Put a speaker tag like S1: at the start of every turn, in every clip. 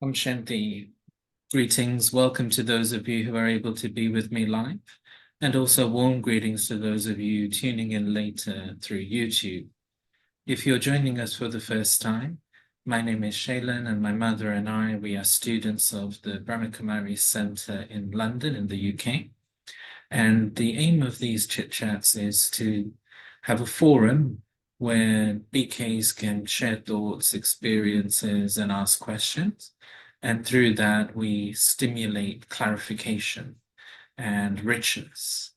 S1: Om Shanti. Greetings. Welcome to those of you who are able to be with me live, and also warm greetings to those of you tuning in later through YouTube. If you're joining us for the first time, my name is Shailen, and my mother and I, we are students of the Brahmakumari Center in London in the UK. And the aim of these chit chats is to have a forum where BKs can share thoughts, experiences, and ask questions. And through that, we stimulate clarification and richness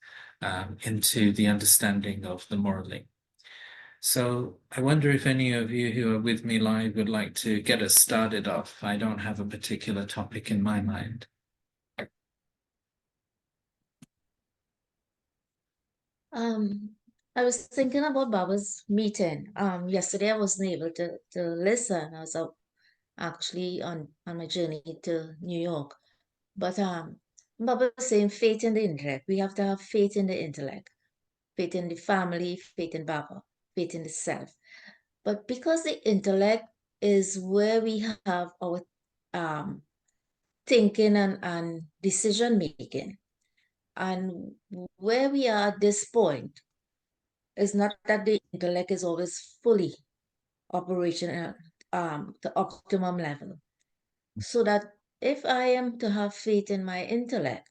S1: into the understanding of the morally. So I wonder if any of you who are with me live would like to get us started off. I don't have a particular topic in my mind.
S2: I was thinking about Baba's meeting. Yesterday I wasn't able to listen. I was out actually on my journey to New York. But Baba was saying faith in the intellect. We have to have faith in the intellect, faith in the family, faith in Baba, faith in the self. But because the intellect is where we have our um, thinking and decision making, and where we are at this point, it's not that the intellect is always fully operational to optimum level. So that if I am to have faith in my intellect,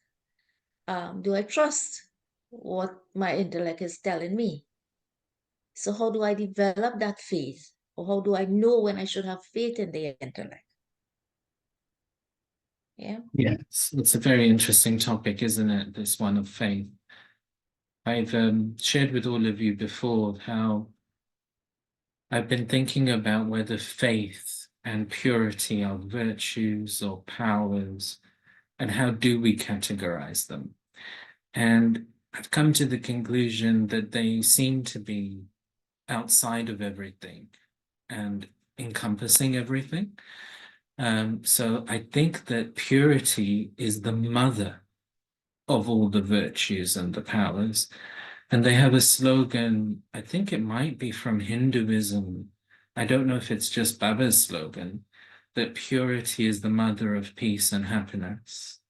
S2: do I trust what my intellect is telling me? So how do I develop that faith? Or how do I know when I should have faith in the intellect? Yeah.
S1: Yes, it's a very interesting topic, isn't it? This one of faith. I've shared with all of you before how I've been thinking about whether faith and purity are virtues or powers, and how do we categorize them? And I've come to the conclusion that they seem to be outside of everything and encompassing everything. So I think that purity is the mother of all the virtues and the powers. And they have a slogan, I think it might be from Hinduism. I don't know if it's just Baba's slogan, that purity is the mother of peace and happiness.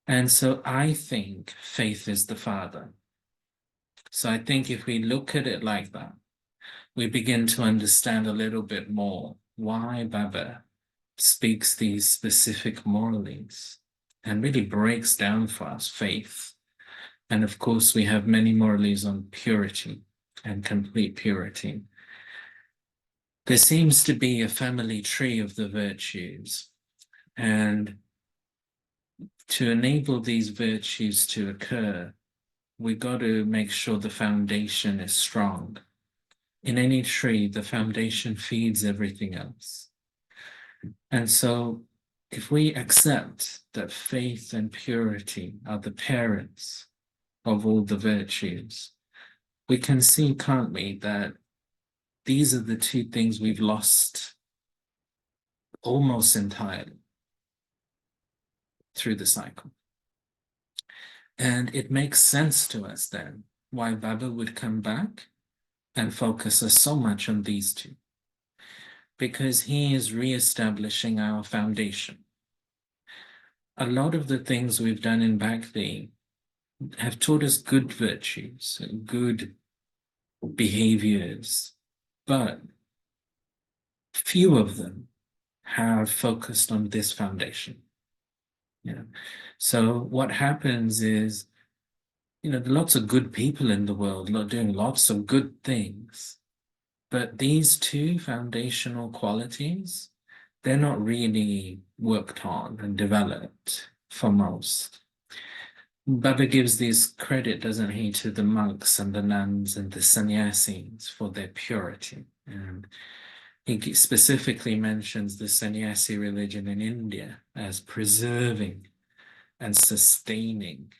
S1: And so I think faith is the father. So I think if we look at it like that, we begin to understand a little bit more why Baba speaks these specific moralities and really breaks down for us faith. And of course, we have many moralities on purity and complete purity. There seems to be a family tree of the virtues, and to enable these virtues to occur, we've got to make sure the foundation is strong. In any tree, the foundation feeds everything else. And so if we accept that faith and purity are the parents of all the virtues, we can see, can't we, that these are the two things we've lost almost entirely through the cycle. And it makes sense to us then why Baba would come back and focus us so much on these two, because he is re-establishing our foundation. A lot of the things we've done in Bhakti have taught us good virtues, good behaviors, but few of them have focused on this foundation. So what happens is, lots of good people in the world doing lots of good things, but these two foundational qualities, they're not really worked on and developed for most. Baba gives this credit, doesn't he, to the monks and the nuns and the sannyasis for their purity. And he specifically mentions the sannyasi religion in India as preserving and sustaining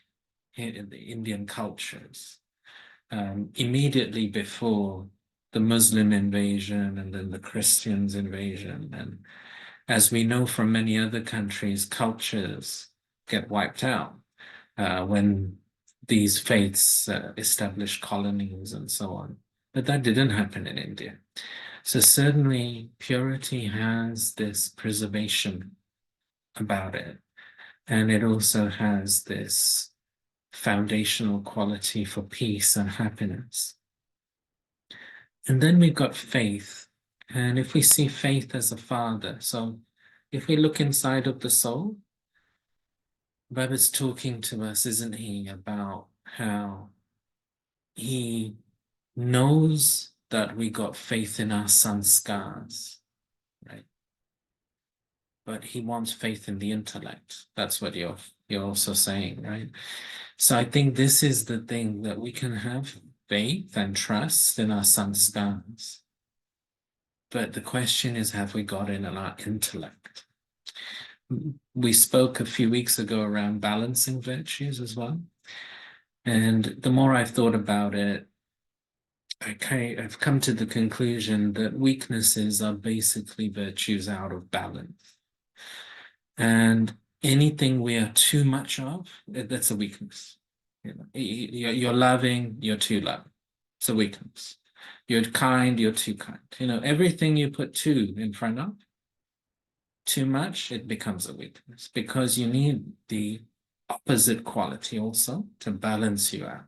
S1: in the Indian cultures. Immediately before the Muslim invasion and then the Christians invasion. And as we know from many other countries, cultures get wiped out when these faiths establish colonies and so on. But that didn't happen in India. So certainly purity has this preservation about it. And it also has this foundational quality for peace and happiness. And then we've got faith. And if we see faith as a father, so if we look inside of the soul, Baba's talking to us, isn't he, about how he knows that we got faith in our sanskars, right? But he wants faith in the intellect. That's what you're also saying, right? So I think this is the thing, that we can have faith and trust in our sanskars. But the question is, have we got it in our intellect? We spoke a few weeks ago around balancing virtues as well. And the more I've thought about it, I've come to the conclusion that weaknesses are basically virtues out of balance. And anything we are too much of, that's a weakness. You know, you're loving, you're too loving. It's a weakness. You're kind, you're too kind. You know, everything you put too in front of, too much, it becomes a weakness, because you need the opposite quality also to balance you out.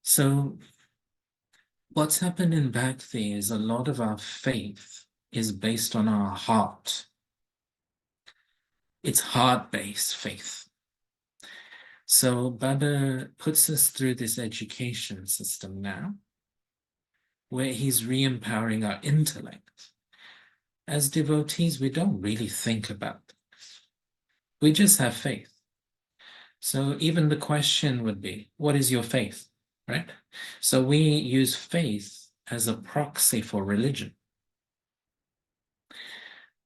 S1: So what's happened in Bhakti is a lot of our faith is based on our heart. It's heart-based faith. So Baba puts us through this education system now, where he's re-empowering our intellect. As devotees, we don't really think about things. We just have faith. So even the question would be, what is your faith, right? So we use faith as a proxy for religion.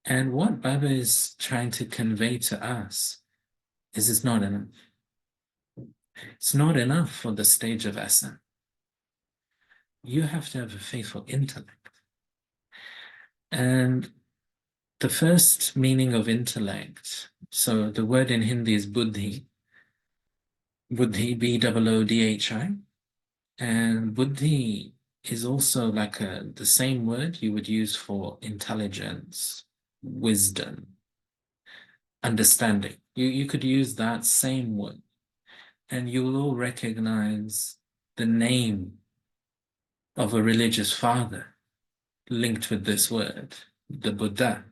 S1: And what Baba is trying to convey to us is it's not enough. It's not enough for the stage of Asa. You have to have a faithful intellect. And the first meaning of intellect, so the word in Hindi is buddhi, buddhi, B-O-O-D-H-I, and buddhi is also like the same word you would use for intelligence, wisdom, understanding. You could use that same word, and you will all recognize the name of a religious father linked with this word, the Buddha.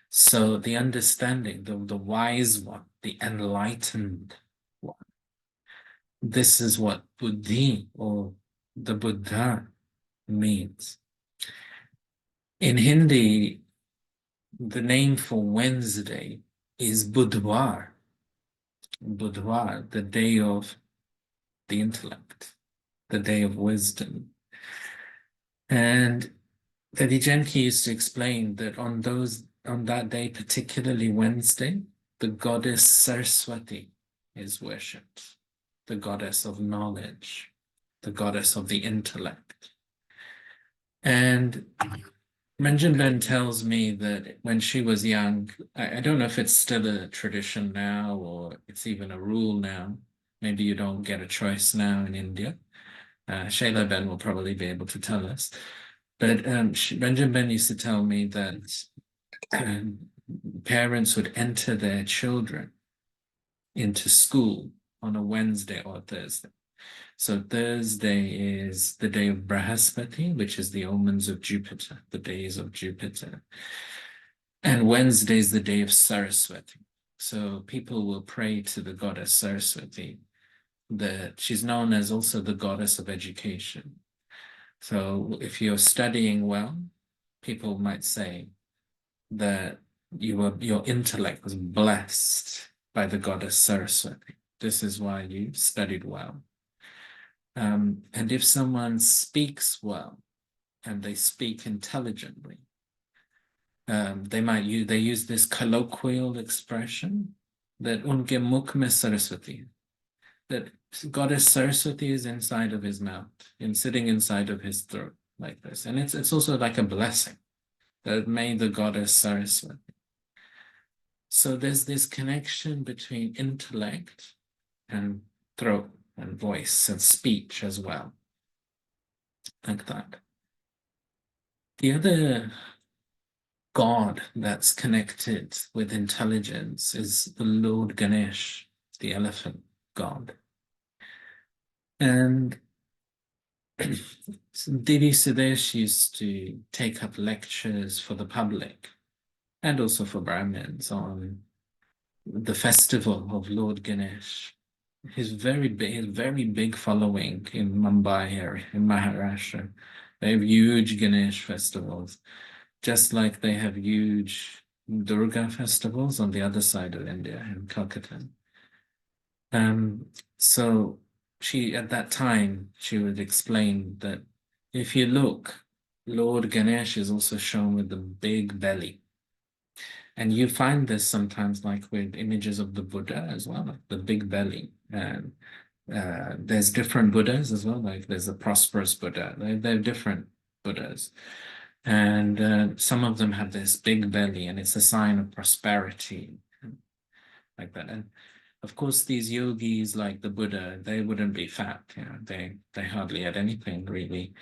S1: So the understanding, the wise one, the enlightened one. This is what buddhi or the Buddha means. In Hindi, the name for Wednesday is Budhwar. Budhwar, the day of the intellect, the day of wisdom. And Lady Janki used to explain that on that day, particularly Wednesday, the goddess Saraswati is worshipped, the goddess of knowledge, the goddess of the intellect. And Ranjan tells me that when she was young, I don't know if it's still a tradition now or it's even a rule now. Maybe you don't get a choice now in India. Shayla Ben will probably be able to tell us. But Ranjan Ben used to tell me that parents would enter their children into school on a Wednesday or Thursday. So Thursday is the day of Brahaspati, which is the omens of Jupiter, the days of Jupiter. And Wednesday is the day of Saraswati. So people will pray to the goddess Saraswati. She's known as also the goddess of education. So if you're studying well, people might say that your intellect was blessed by the goddess Saraswati. This is why you studied well. And if someone speaks well and they speak intelligently, they use this colloquial expression that unke mukh mein Saraswati, that goddess Saraswati is inside of his mouth and sitting inside of his throat like this. And it's also like a blessing that may the goddess Saraswati. So there's this connection between intellect and throat and voice and speech as well, like that. The other god that's connected with intelligence is the Lord Ganesh, the elephant god. And Devi Sudesh used to take up lectures for the public and also for Brahmins on the festival of Lord Ganesh. His very big following in Mumbai area, in Maharashtra. They have huge Ganesh festivals, just like they have huge Durga festivals on the other side of India in Calcutta. Um, so she, at that time, she would explain that if you look, Lord Ganesh is also shown with the big belly. And you find this sometimes like with images of the Buddha as well, like the big belly. And there's different Buddhas as well, like there's a prosperous Buddha. They're different Buddhas. And some of them have this big belly, and it's a sign of prosperity, like that. And of course, these yogis like the Buddha, they wouldn't be fat, you know, they hardly had anything really,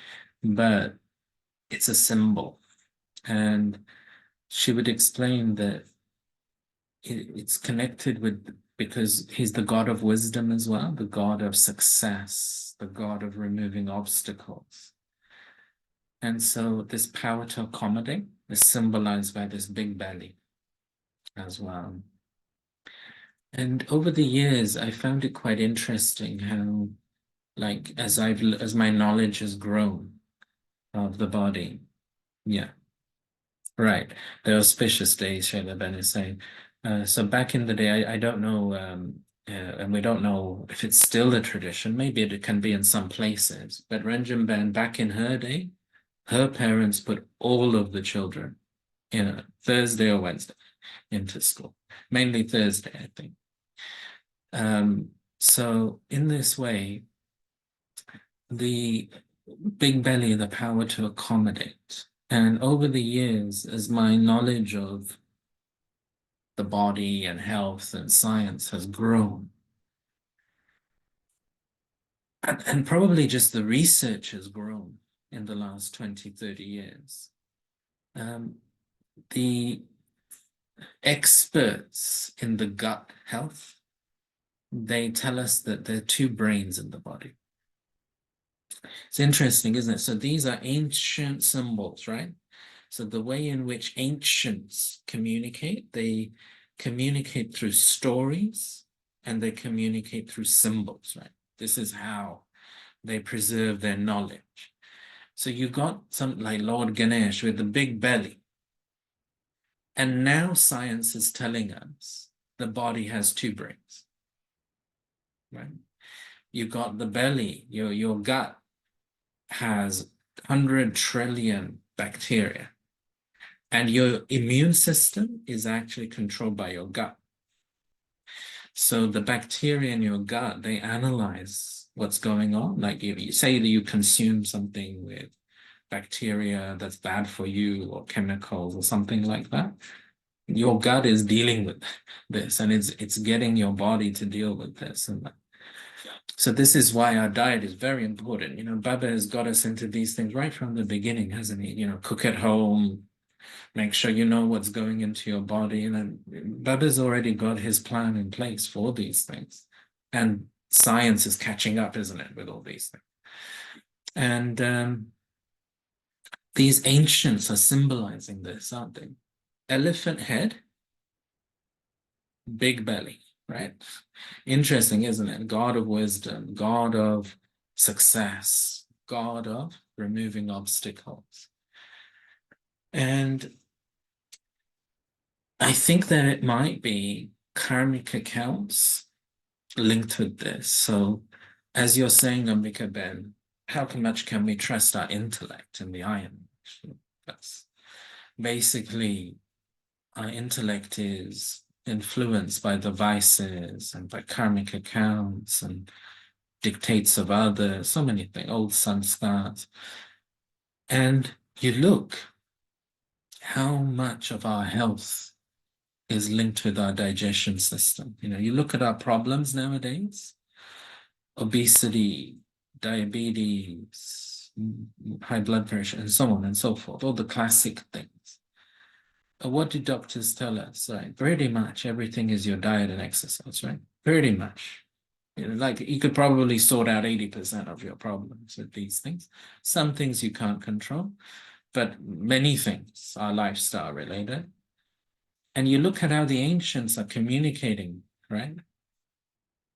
S1: but it's a symbol. And she would explain that it's connected with, because he's the god of wisdom as well, the god of success, the god of removing obstacles. And so this power to accommodate is symbolized by this big belly as well. And over the years, I found it quite interesting how, like, as my knowledge has grown of the body, yeah, right. The auspicious days, Shayla Ben is saying. So back in the day, I don't know, and we don't know if it's still a tradition. Maybe it can be in some places. But Ranjan Ben, back in her day, her parents put all of the children in a Thursday or Wednesday into school, mainly Thursday, I think. So in this way, the big belly, the power to accommodate. And over the years, as my knowledge of the body and health and science has grown, and probably just the research has grown in the last 20, 30 years, the experts in the gut health, they tell us that there are two brains in the body. It's interesting, isn't it? So these are ancient symbols, right? So the way in which ancients communicate, they communicate through stories and they communicate through symbols, right? This is how they preserve their knowledge. So you got something like Lord Ganesh with the big belly. And now science is telling us the body has two brains, right? You got the belly, your gut has 100 trillion bacteria. And your immune system is actually controlled by your gut. So the bacteria in your gut, they analyze what's going on. Like if you say that you consume something with bacteria that's bad for you or chemicals or something like that, your gut is dealing with this and it's getting your body to deal with this. And so this is why our diet is very important. You know, Baba has got us into these things right from the beginning, hasn't he? You know, cook at home, make sure you know what's going into your body. And then Baba's already got his plan in place for these things. And science is catching up, isn't it, with all these things? And these ancients are symbolizing this, aren't they? Elephant head, big belly, right? Interesting, isn't it? God of wisdom, God of success, God of removing obstacles. And I think that it might be karmic accounts linked with this. So, as you're saying, Ambika Ben, how much can we trust our intellect in the iron? That's basically our intellect is influenced by the vices and by karmic accounts and dictates of others, so many things, old sanskars. And you look how much of our health is linked with our digestion system. You know, you look at our problems nowadays, obesity, diabetes, high blood pressure, and so on and so forth, all the classic things. What do doctors tell us? Right, pretty much everything is your diet and exercise, right? Pretty much. Like you could probably sort out 80% of your problems with these things. Some things you can't control, but many things are lifestyle related. And you look at how the ancients are communicating, right?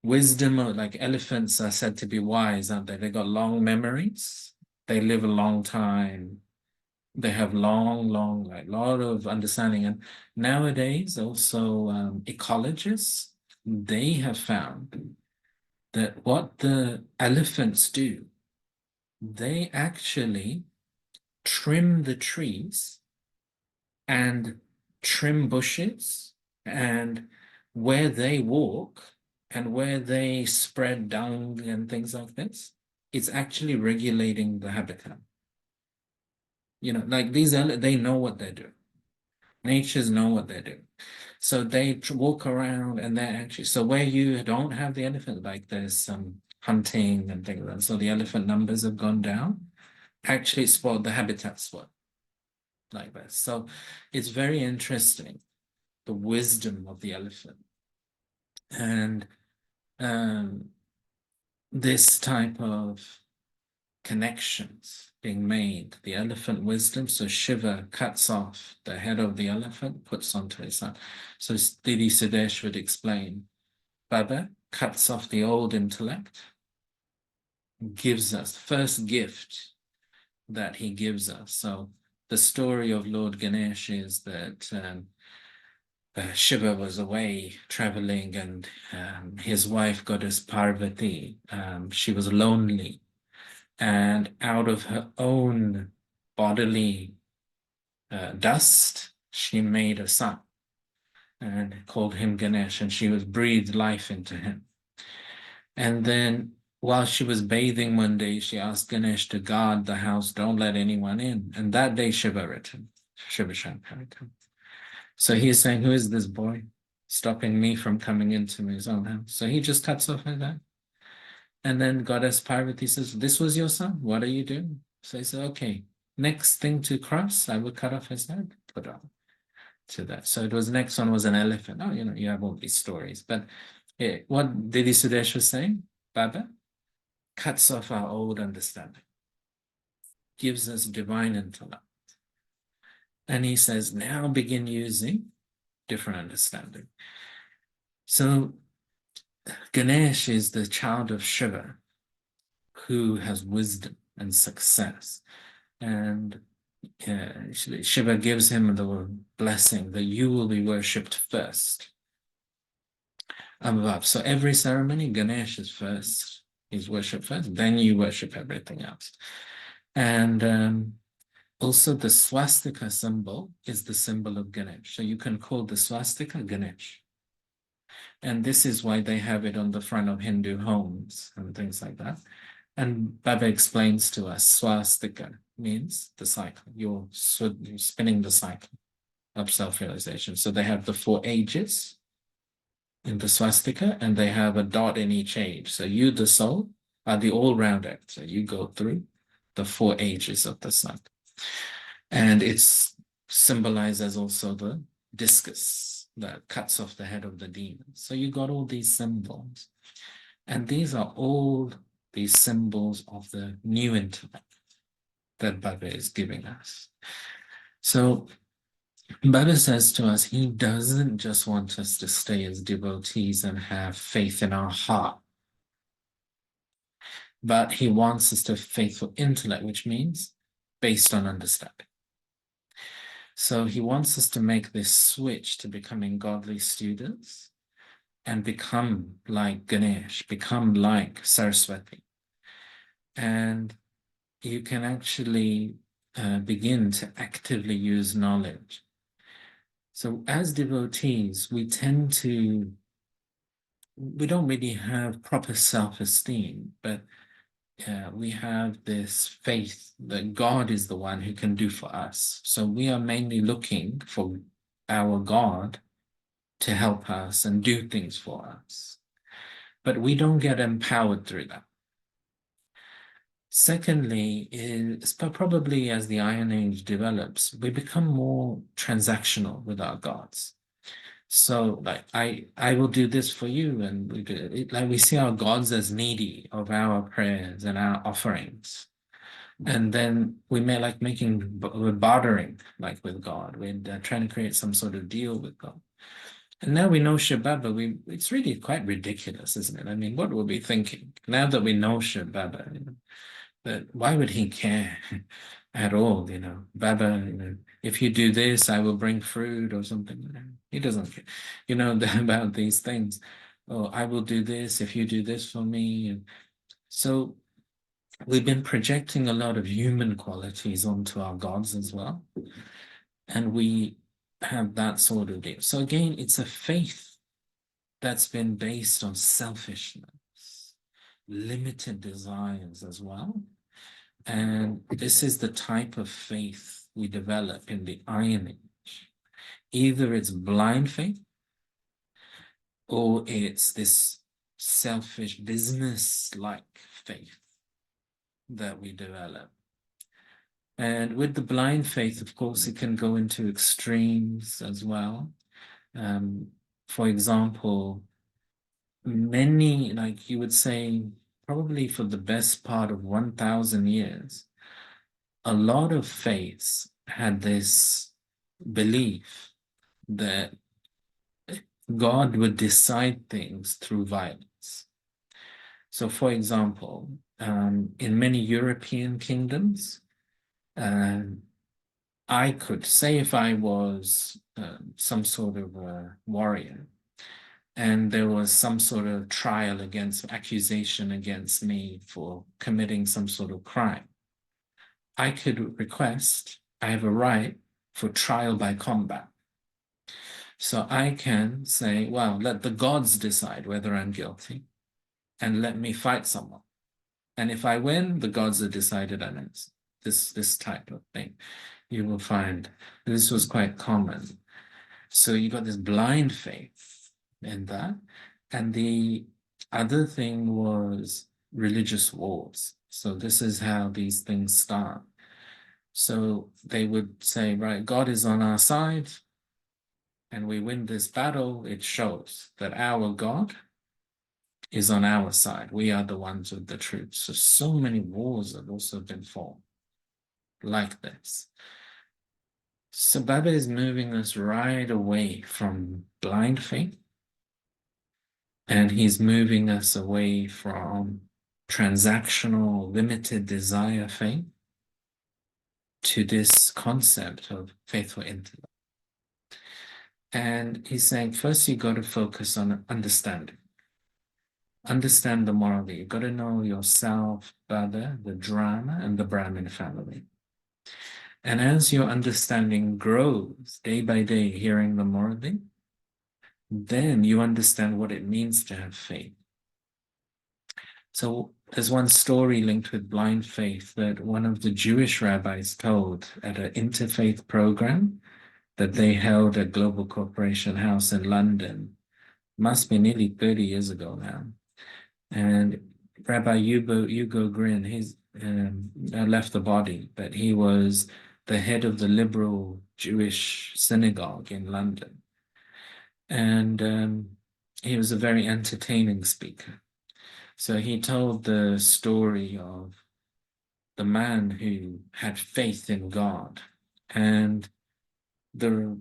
S1: Wisdom, like elephants are said to be wise, aren't they? They got long memories. They live a long time. They have long, like a lot of understanding. And nowadays, also ecologists, they have found that what the elephants do, they actually trim the trees and trim bushes, and where they walk and where they spread dung and things like this, it's actually regulating the habitat. Like they know what they're doing. Natures know what they're doing. So they walk around and they're actually, so where you don't have the elephant, like there's some hunting and things like that, so the elephant numbers have gone down, actually the habitat spot like that. So it's very interesting, the wisdom of the elephant. And um, this type of connections being made, the elephant wisdom. So Shiva cuts off the head of the elephant, puts onto his son. So Didi Sudesh would explain, Baba cuts off the old intellect, gives us first gift that he gives us. So the story of Lord Ganesh is that Shiva was away traveling, and his wife, goddess Parvati, she was lonely, and out of her own bodily dust, she made a son and called him Ganesh, and she was breathed life into him. And then while she was bathing one day, she asked Ganesh to guard the house, don't let anyone in. And that day Shiva returned, Shiva Shankar returned. So he is saying, who is this boy stopping me from coming into his own house? So he just cuts off his head. And then Goddess Parvati says, this was your son, what are you doing? So he said, okay, next thing to cross, I will cut off his head, put on to that. So it was, next one was an elephant. Oh, you have all these stories. But what Didi Sudesh was saying, Baba cuts off our old understanding, gives us divine intellect. And he says, now begin using different understanding. So Ganesh is the child of Shiva, who has wisdom and success. And Shiva gives him the blessing that you will be worshipped first above. So every ceremony, Ganesh is first. He's worshipped first, then you worship everything else. And also the swastika symbol is the symbol of Ganesh. So you can call the swastika Ganesh. And this is why they have it on the front of Hindu homes and things like that. And Baba explains to us, swastika means the cycle. You're spinning the cycle of self-realization. So they have the 4 ages in the swastika, and they have a dot in each age. So you, the soul, are the all-round act. So you go through the 4 ages of the cycle. And it's symbolized as also the discus that cuts off the head of the demon. So you got all these symbols. And these are all these symbols of the new intellect that Baba is giving us. So Baba says to us, he doesn't just want us to stay as devotees and have faith in our heart, but he wants us to have faithful intellect, which means based on understanding. So he wants us to make this switch to becoming godly students and become like Ganesh, become like Saraswati. And you can actually begin to actively use knowledge. So as devotees, we don't really have proper self-esteem, but we have this faith that God is the one who can do for us. So we are mainly looking for our God to help us and do things for us. But we don't get empowered through that. Secondly, is probably as the Iron Age develops, we become more transactional with our gods. So like I will do this for you, and we do it, like we see our gods as needy of our prayers and our offerings. And then we may like we're bartering like with God. We're trying to create some sort of deal with God. And now we know Shababa, it's really quite ridiculous, isn't it? I mean, what were we thinking? Now that we know Shababa, but why would he care at all? Baba, if you do this, I will bring fruit or something. He doesn't care, about these things. Oh, I will do this if you do this for me. And so we've been projecting a lot of human qualities onto our gods as well. And we have that sort of deal. So again, it's a faith that's been based on selfishness, limited desires as well. And this is the type of faith we develop in the Iron Age. Either it's blind faith or it's this selfish business-like faith that we develop. And with the blind faith, of course, it can go into extremes as well. For example, many, like you would say, probably for the best part of 1,000 years, a lot of faiths had this belief that God would decide things through violence. So, for example, in many European kingdoms, I could say if I was some sort of a warrior and there was some sort of trial accusation against me for committing some sort of crime, I could request, I have a right for trial by combat. So I can say, well, let the gods decide whether I'm guilty and let me fight someone. And if I win, the gods have decided on it. This type of thing. You will find this was quite common. So you got this blind faith in that. And the other thing was religious wars. So this is how these things start. So they would say, right, God is on our side, and we win this battle. It shows that our God is on our side. We are the ones with the truth. So many wars have also been fought like this. So Baba is moving us right away from blind faith, and he's moving us away from transactional, limited desire faith to this concept of faithful intellect. And he's saying, first, you got to focus on understanding. Understand the morality. You've got to know yourself, Baba, the drama, and the Brahmin family. And as your understanding grows day by day, hearing the morality, then you understand what it means to have faith. So there's one story linked with blind faith that one of the Jewish rabbis told at an interfaith program that they held at Global Corporation House in London. Must be nearly 30 years ago now. And Rabbi Hugo Grin, he's left the body, but he was the head of the liberal Jewish synagogue in London. And he was a very entertaining speaker. So he told the story of the man who had faith in God, and the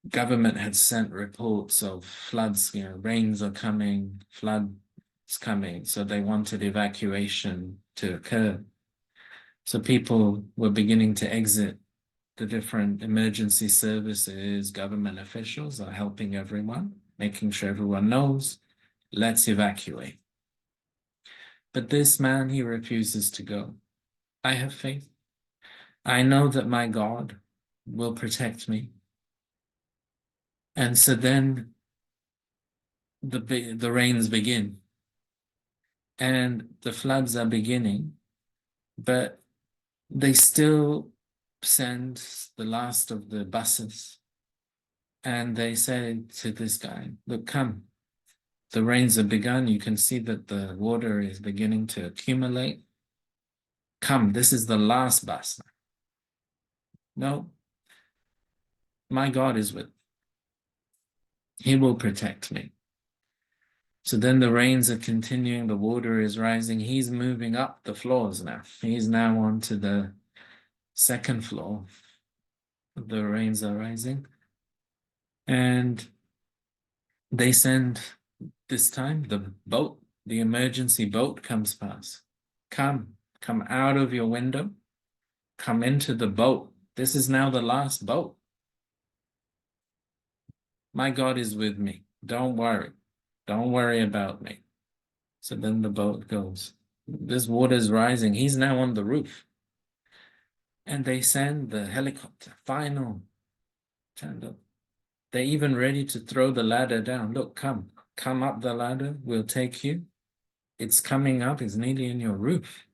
S1: government had sent reports of floods, rains are coming, floods coming, so they wanted evacuation to occur. So people were beginning to exit. The different emergency services, government officials are helping everyone, making sure everyone knows, let's evacuate. But this man, he refuses to go. I have faith. I know that my God will protect me. And so then the rains begin and the floods are beginning, but they still send the last of the buses. And they say to this guy, look, come, the rains have begun. You can see that the water is beginning to accumulate. Come, this is the last bus. No, my God is with me. He will protect me. So then the rains are continuing, the water is rising. He's moving up the floors now. He's now on to the second floor. The rains are rising. And they send, this time, the boat, the emergency boat comes past. Come out of your window. Come into the boat. This is now the last boat. My God is with me. Don't worry. Don't worry about me. So then the boat goes. This water is rising. He's now on the roof. And they send the helicopter. Final. Look. They're even ready to throw the ladder down. Look, come up the ladder. We'll take you. It's coming up. It's nearly in your roof.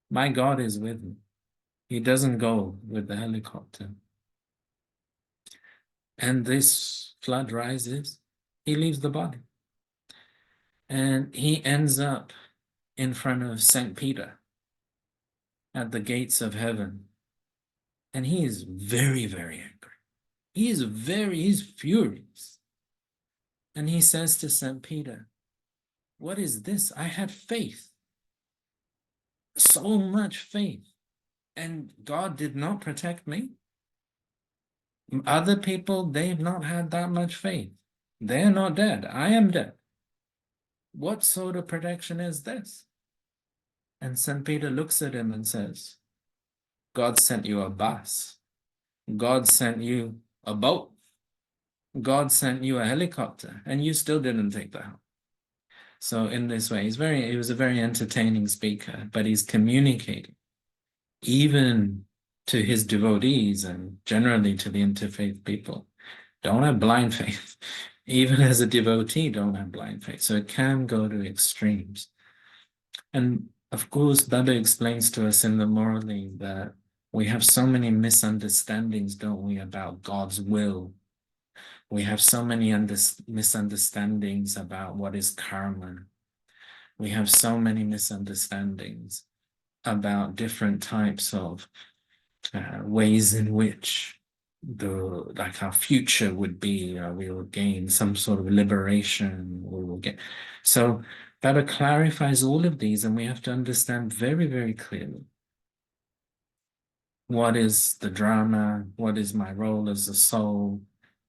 S1: My God is with me. He doesn't go with the helicopter. And this flood rises. He leaves the body. And he ends up in front of St. Peter at the gates of heaven. And he is very, very angry. He's furious. And he says to St. Peter, what is this? I had faith, so much faith, and God did not protect me. Other people, they've not had that much faith. They're not dead. I am dead. What sort of protection is this? And St. Peter looks at him and says, God sent you a bus. God sent you a boat. God sent you a helicopter, and you still didn't take the help. So in this way, he was a very entertaining speaker, but he's communicating even to his devotees and generally to the interfaith people. Don't have blind faith. Even as a devotee, don't have blind faith. So it can go to extremes. And of course, Baba explains to us in the Morally that we have so many misunderstandings, don't we, about God's will. We have so many misunderstandings about what is karma. We have so many misunderstandings about different types of ways in which our future would be. We will gain some sort of liberation. We will get. So Baba clarifies all of these, and we have to understand very, very clearly what is the drama, what is my role as a soul,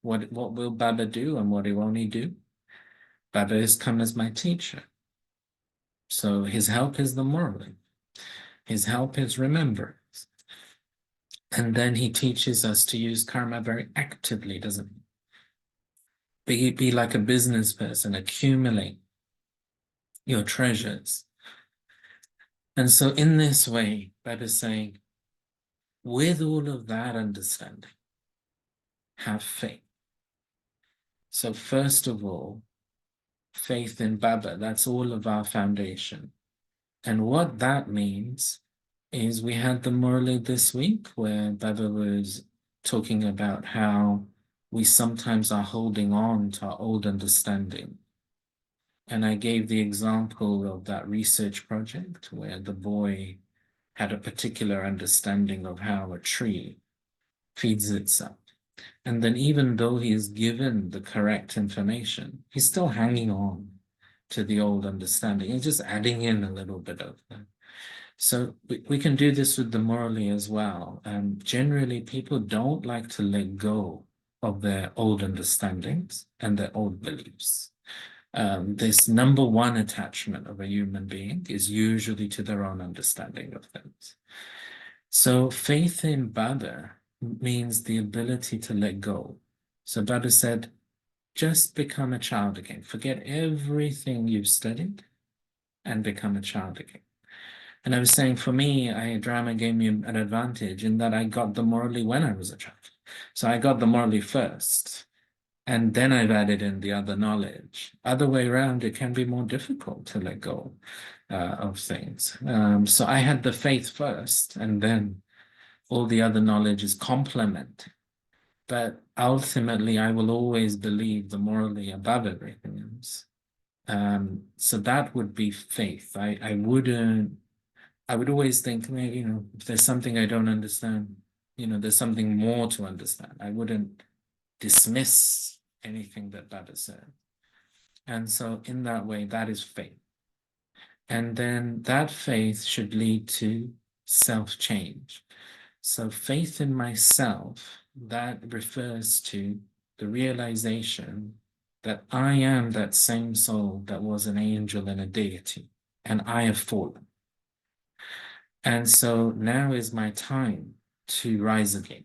S1: what will Baba do and what he won't he do. Baba has come as my teacher. So his help is the Morally. His help is remembrance. And then he teaches us to use karma very actively, doesn't he? Be like a business person, accumulate your treasures. And so in this way, Baba is saying, with all of that understanding, have faith. So first of all, faith in Baba, that's all of our foundation. And what that means is we had the Murli this week where Baba was talking about how we sometimes are holding on to our old understanding. And I gave the example of that research project where the boy had a particular understanding of how a tree feeds itself. And then even though he is given the correct information, he's still hanging on to the old understanding and just adding in a little bit of that. So we can do this with the Morally as well. Generally, people don't like to let go of their old understandings and their old beliefs. This number one attachment of a human being is usually to their own understanding of things. So faith in Baba means the ability to let go. So Baba said, just become a child again. Forget everything you've studied and become a child again. And I was saying, for me, drama gave me an advantage in that I got the Morally when I was a child. So I got the Morally first, and then I've added in the other knowledge. Other way around, it can be more difficult to let go of things. So I had the faith first, and then all the other knowledge is complement. But ultimately, I will always believe the Morally above everything else. So that would be faith. I wouldn't I would always think, maybe, if there's something I don't understand, there's something more to understand. I wouldn't dismiss anything that Baba said. And so in that way, that is faith. And then that faith should lead to self-change. So faith in myself, that refers to the realization that I am that same soul that was an angel and a deity, and I have fallen. And so now is my time to rise again.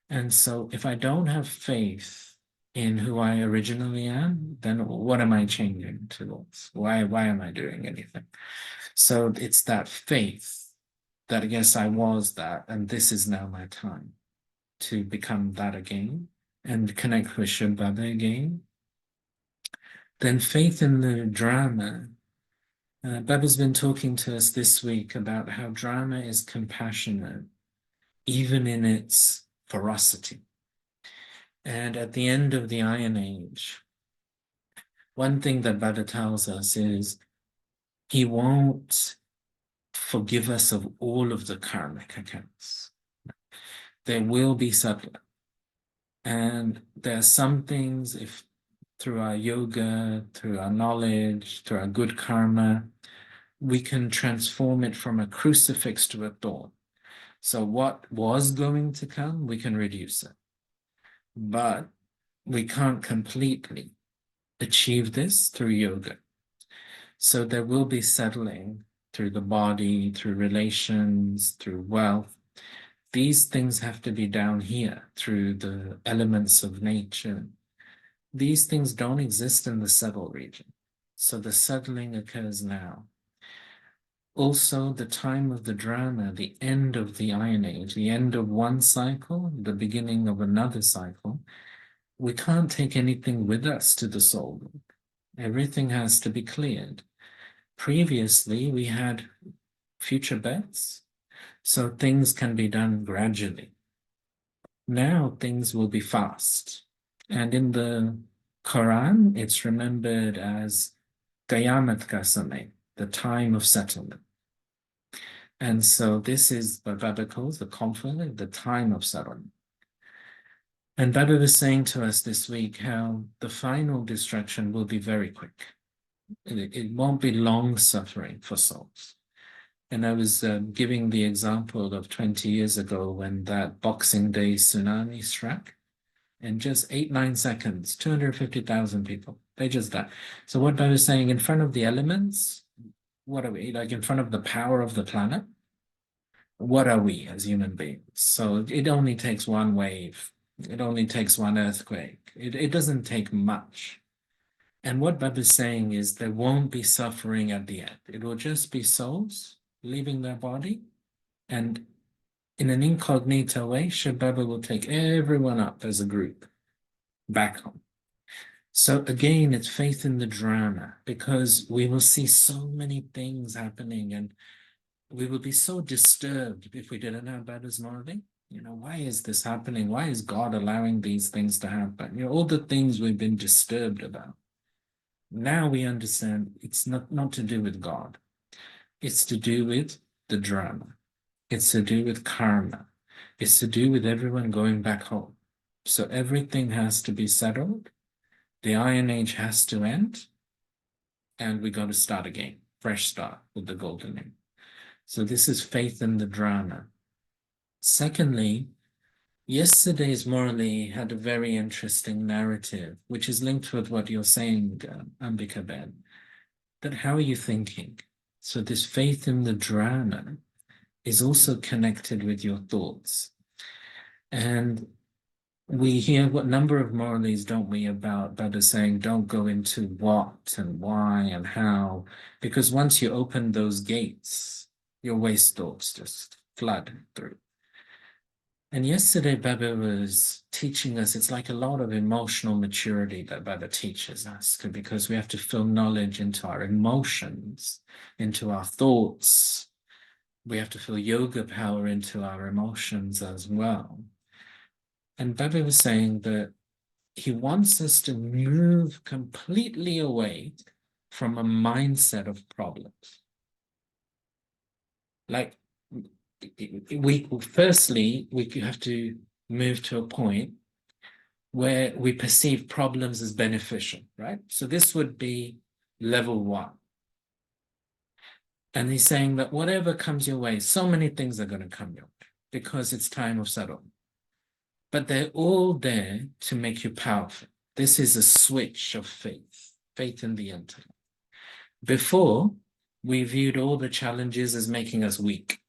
S1: And so if I don't have faith in who I originally am, then what am I changing towards? Why am I doing anything? So it's that faith that, yes, I was that, and this is now my time to become that again and connect with Shiv Baba again. Then faith in the drama. Baba's been talking to us this week about how drama is compassionate, even in its ferocity. And at the end of the Iron Age, one thing that Baba tells us is he won't forgive us of all of the karmic accounts. There will be subtle. And there are some things, if through our yoga, through our knowledge, through our good karma, we can transform it from a crucifix to a thorn. So what was going to come, we can reduce it. But we can't completely achieve this through yoga. So there will be settling through the body, through relations, through wealth. These things have to be down here through the elements of nature. These things don't exist in the subtle region. So the settling occurs now. Also, the time of the drama, the end of the Iron Age, the end of one cycle, the beginning of another cycle, we can't take anything with us to the soul. Everything has to be cleared. Previously, we had future births, so things can be done gradually. Now things will be fast. And in the Quran, it's remembered as Qayamat ka samay, the time of settlement. And so this is what Baba calls the conflict, the time of settlement. And Baba was saying to us this week how the final destruction will be very quick. It won't be long suffering for souls. And I was giving the example of 20 years ago when that Boxing Day tsunami struck. In just 8-9 seconds, 250,000 people, they just died. So what I was saying, in front of the elements, what are we? Like in front of the power of the planet, what are we as human beings? So it only takes one wave. It only takes one earthquake. It doesn't take much. And what Baba is saying is there won't be suffering at the end. It will just be souls leaving their body. And in an incognito way, Shiv Baba will take everyone up as a group back home. So again, it's faith in the drama, because we will see so many things happening and we will be so disturbed if we didn't have Baba's morally. Why is this happening? Why is God allowing these things to happen? All the things we've been disturbed about. Now we understand it's not to do with God. It's to do with the drama. It's to do with karma. It's to do with everyone going back home. So everything has to be settled. The Iron Age has to end. And we got to start again. Fresh start with the Golden Age. So this is faith in the drama. Secondly, yesterday's Morally had a very interesting narrative, which is linked with what you're saying, Ambika Ben. That how are you thinking? So this faith in the drama is also connected with your thoughts. And we hear what number of Moralies, don't we, about Buddha saying, don't go into what and why and how, because once you open those gates, your waste thoughts just flood through. And yesterday, Baba was teaching us, it's like a lot of emotional maturity that Baba teaches us, because we have to fill knowledge into our emotions, into our thoughts. We have to fill yoga power into our emotions as well. And Baba was saying that he wants us to move completely away from a mindset of problems. Like we have to move to a point where we perceive problems as beneficial, right? So this would be level one. And he's saying that whatever comes your way, so many things are going to come your way because it's time of settlement. But they're all there to make you powerful. This is a switch of faith, faith in the intellect. Before, we viewed all the challenges as making us weak.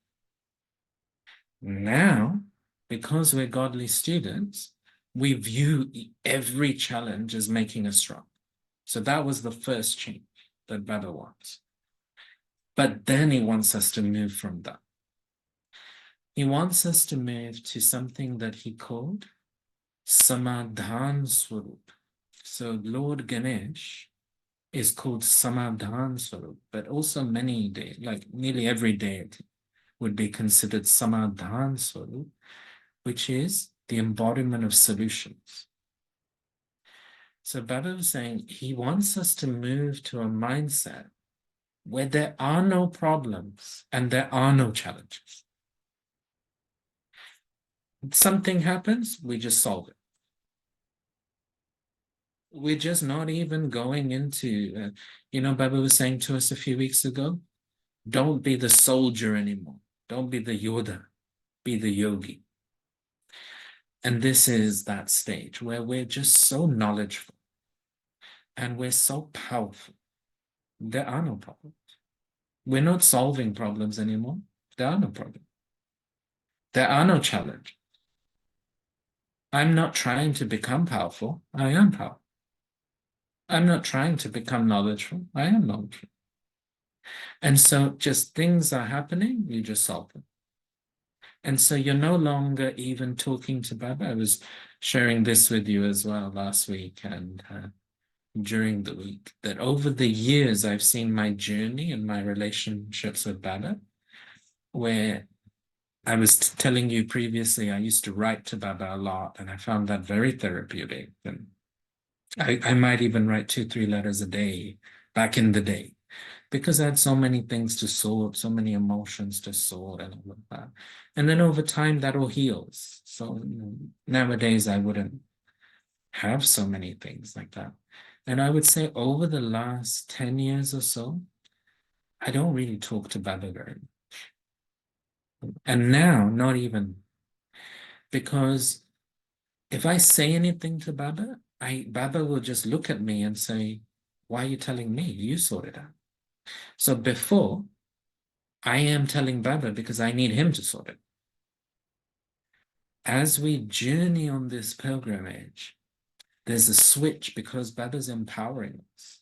S1: Now, because we're godly students, we view every challenge as making us strong. So that was the first change that Baba wants. But then he wants us to move from that. He wants us to move to something that he called Samadhan Swarup. So Lord Ganesh is called Samadhan Swarup, but also many days, like nearly every deity, would be considered Samadhan Swarup, which is the embodiment of solutions. So Baba was saying he wants us to move to a mindset where there are no problems and there are no challenges. Something happens, we just solve it. We're just not even going into, Baba was saying to us a few weeks ago, don't be the soldier anymore. Don't be the Yoda, be the yogi. And this is that stage where we're just so knowledgeable and we're so powerful. There are no problems. We're not solving problems anymore. There are no problems. There are no challenges. I'm not trying to become powerful. I am powerful. I'm not trying to become knowledgeable. I am knowledgeable. And so just things are happening, you just solve them. And so you're no longer even talking to Baba. I was sharing this with you as well last week and during the week, that over the years, I've seen my journey and my relationships with Baba, where I was telling you previously, I used to write to Baba a lot, and I found that very therapeutic. And I might even write 2, 3 letters a day back in the day, because I had so many things to sort, so many emotions to sort, and all of that. And then over time, that all heals. So nowadays, I wouldn't have so many things like that. And I would say over the last 10 years or so, I don't really talk to Baba very much. And now, not even, because if I say anything to Baba, Baba will just look at me and say, why are you telling me? You sort it out. So before, I am telling Baba because I need him to sort it. As we journey on this pilgrimage, there's a switch because Baba's empowering us.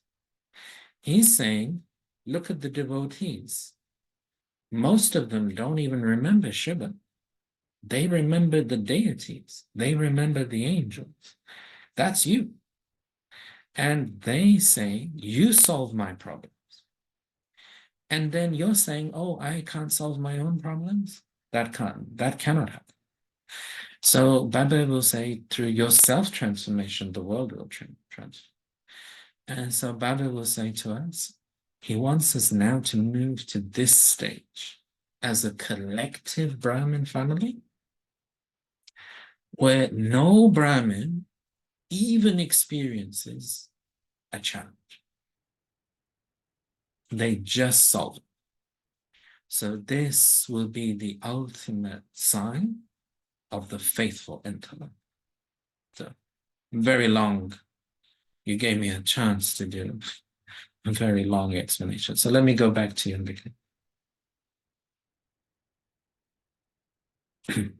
S1: He's saying, look at the devotees. Most of them don't even remember Shiva. They remember the deities. They remember the angels. That's you. And they say, you solve my problems. And then you're saying, oh, I can't solve my own problems. That cannot happen. So Baba will say, through your self-transformation, the world will transform. And so Baba will say to us, he wants us now to move to this stage as a collective Brahmin family, where no Brahmin even experiences a challenge. They just solve it. So this will be the ultimate sign of the faithful intellect. So very long. You gave me a chance to do a very long explanation. So let me go back to you and begin.
S2: Thank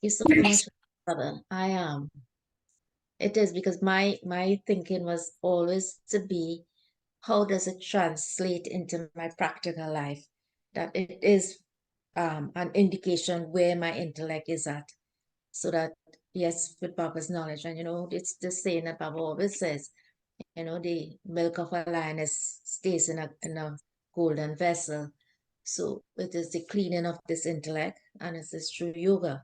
S2: you so much, Baba. It is because my thinking was always to be, how does it translate into my practical life? That it is an indication where my intellect is at. So that, yes, with Baba's knowledge. And it's the saying that Baba always says, the milk of a lioness stays in a golden vessel. So it is the cleaning of this intellect, and it is through yoga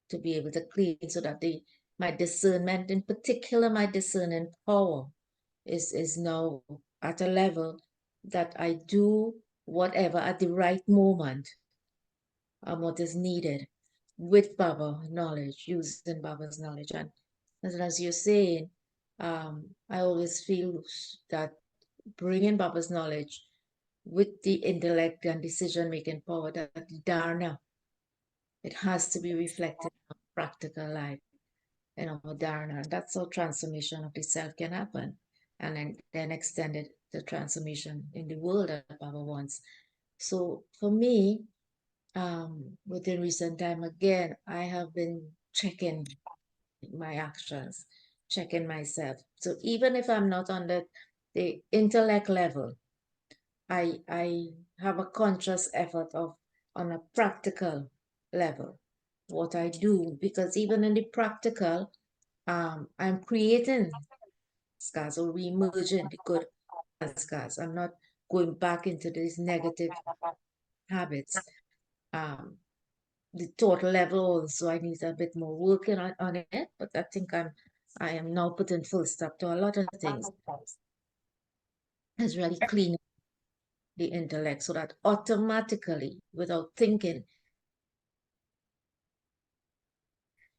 S2: to be able to clean, so that my discernment, in particular my discerning power, is now at a level that I do whatever at the right moment what is needed with Baba knowledge, using Baba's knowledge. And as you're saying, I always feel that bringing Baba's knowledge with the intellect and decision making power, that dharna, it has to be reflected in practical life, in our dharna. That's how transformation of the self can happen. And then extended the transformation in the world that Baba wants. So for me, within recent time, again, I have been checking my actions, checking myself. So even if I'm not on the intellect level, I have a conscious effort of on a practical level what I do, because even in the practical, I'm creating scars or re-emerging the good scars. I'm not going back into these negative habits. Um, the total level also I need a bit more working on it, but I am now putting full stop to a lot of things. It's really cleaning the intellect so that automatically, without thinking,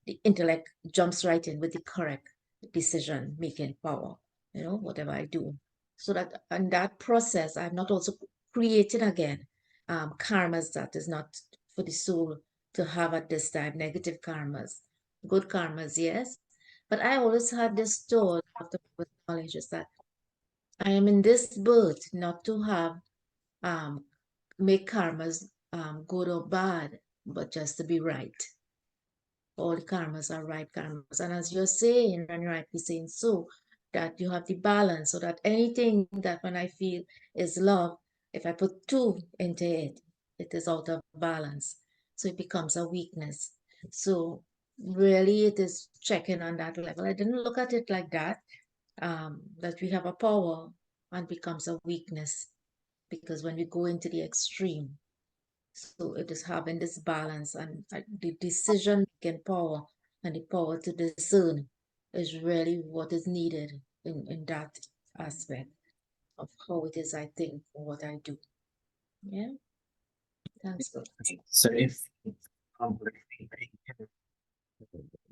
S2: the intellect jumps right in with the correct decision making power, whatever I do. So that in that process, I'm not also creating again karmas that is not for the soul to have at this time, negative karmas. Good karmas, yes. But I always had this thought after knowledge is that I am in this birth not to have um make karmas good or bad, but just to be right. All the karmas are right karmas. And as you're saying, and you're rightly saying so, that you have the balance so that anything that when I feel is love, if I put two into it, it is out of balance. So it becomes a weakness. So really it is checking on that level. I didn't look at it like that, that we have a power and becomes a weakness because when we go into the extreme, so it is having this balance and the decision making power and the power to discern is really what is needed in that aspect of how it is I think or what I do. Yeah, thanks, God.
S1: So if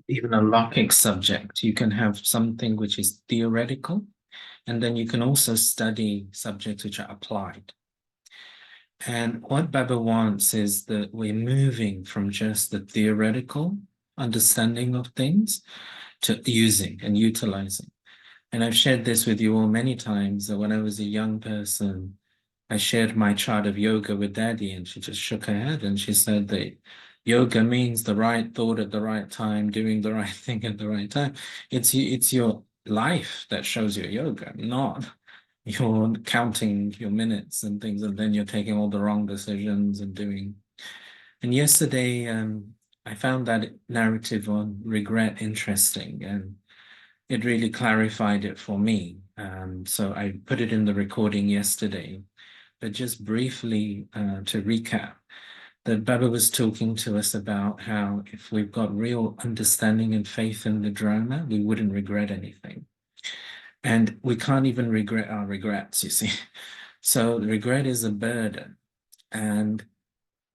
S1: even a logic subject, you can have something which is theoretical, and then you can also study subjects which are applied. And what Baba wants is that we're moving from just the theoretical understanding of things to using and utilizing. And I've shared this with you all many times that when I was a young person, I shared my chart of yoga with Daddy, and she just shook her head and she said that yoga means the right thought at the right time, doing the right thing at the right time. It's your life that shows your yoga, not you're counting your minutes and things, and then you're taking all the wrong decisions and doing. And yesterday, I found that narrative on regret interesting, and it really clarified it for me. So I put it in the recording yesterday, but just briefly to recap, that Baba was talking to us about how if we've got real understanding and faith in the drama, we wouldn't regret anything. And we can't even regret our regrets, you see. So regret is a burden. And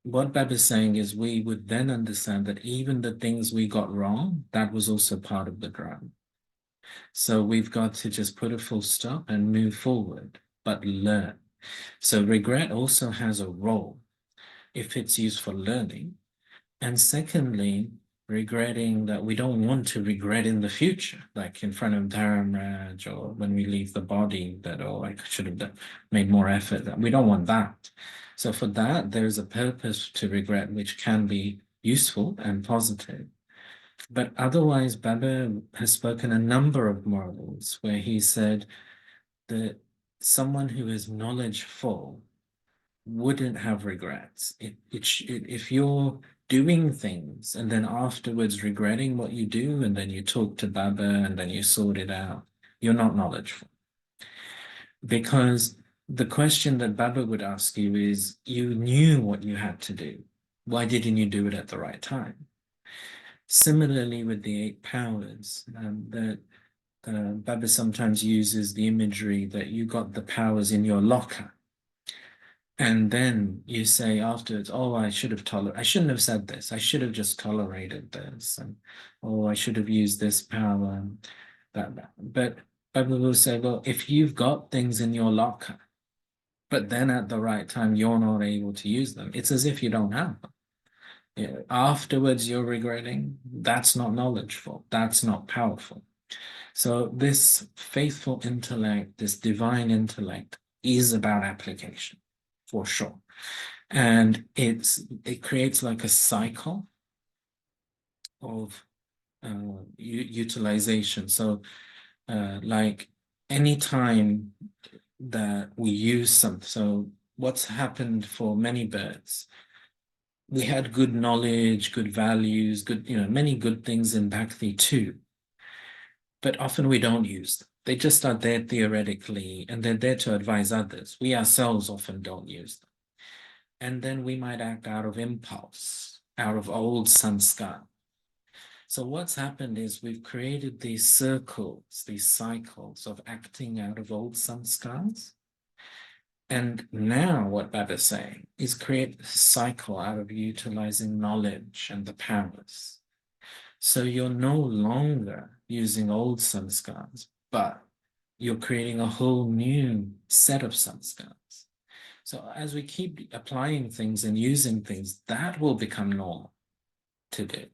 S1: what Baba's saying is we would then understand that even the things we got wrong, that was also part of the drama. So we've got to just put a full stop and move forward, but learn. So regret also has a role if it's used for learning. And secondly, regretting that we don't want to regret in the future, like in front of Dharamraj or when we leave the body, that, oh, I should have made more effort. We don't want that. So for that, there's a purpose to regret, which can be useful and positive. But otherwise, Baba has spoken a number of morals where he said that someone who is knowledgeful wouldn't have regrets. If you're doing things and then afterwards regretting what you do, and then you talk to Baba and then you sort it out, you're not knowledgeful. Because the question that Baba would ask you is, you knew what you had to do. Why didn't you do it at the right time? Similarly with the eight powers, that Baba sometimes uses the imagery that you got the powers in your locker. And then you say afterwards, oh, I shouldn't have said this. I should have just tolerated this. And oh, I should have used this power. But Bible will say, well, if you've got things in your locker, but then at the right time you're not able to use them, it's as if you don't have them. Yeah, afterwards you're regretting. That's not knowledgeful. That's not powerful. So this faithful intellect, this divine intellect, is about application, for sure. And it creates like a cycle of utilization. So like any time that we use something, so what's happened for many birds, we had good knowledge, good values, good, many good things in Bhakti too, but often we don't use them. They just are there theoretically, and they're there to advise others. We ourselves often don't use them. And then we might act out of impulse, out of old sanskar. So what's happened is we've created these circles, these cycles of acting out of old sanskars. And now what Baba's saying is create a cycle out of utilizing knowledge and the powers. So you're no longer using old sanskars, but you're creating a whole new set of sanskars. So as we keep applying things and using things, that will become normal to do.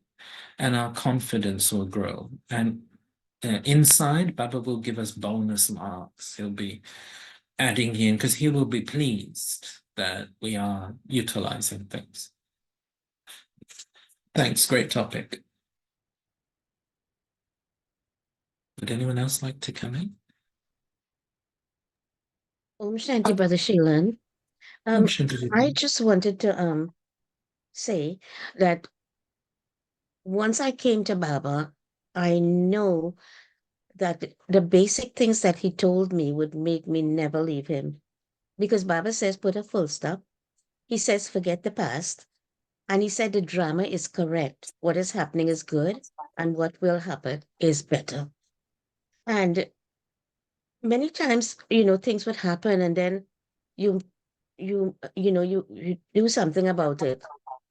S1: And our confidence will grow. And inside, Baba will give us bonus marks. He'll be adding in, because he will be pleased that we are utilizing things. Thanks, great topic. Would anyone else like to come in?
S3: Om Shanti, Brother Shailen. I just wanted to say that once I came to Baba, I know that the basic things that he told me would make me never leave him. Because Baba says put a full stop. He says forget the past. And he said the drama is correct. What is happening is good, and what will happen is better. And many times, things would happen, and then you you do something about it.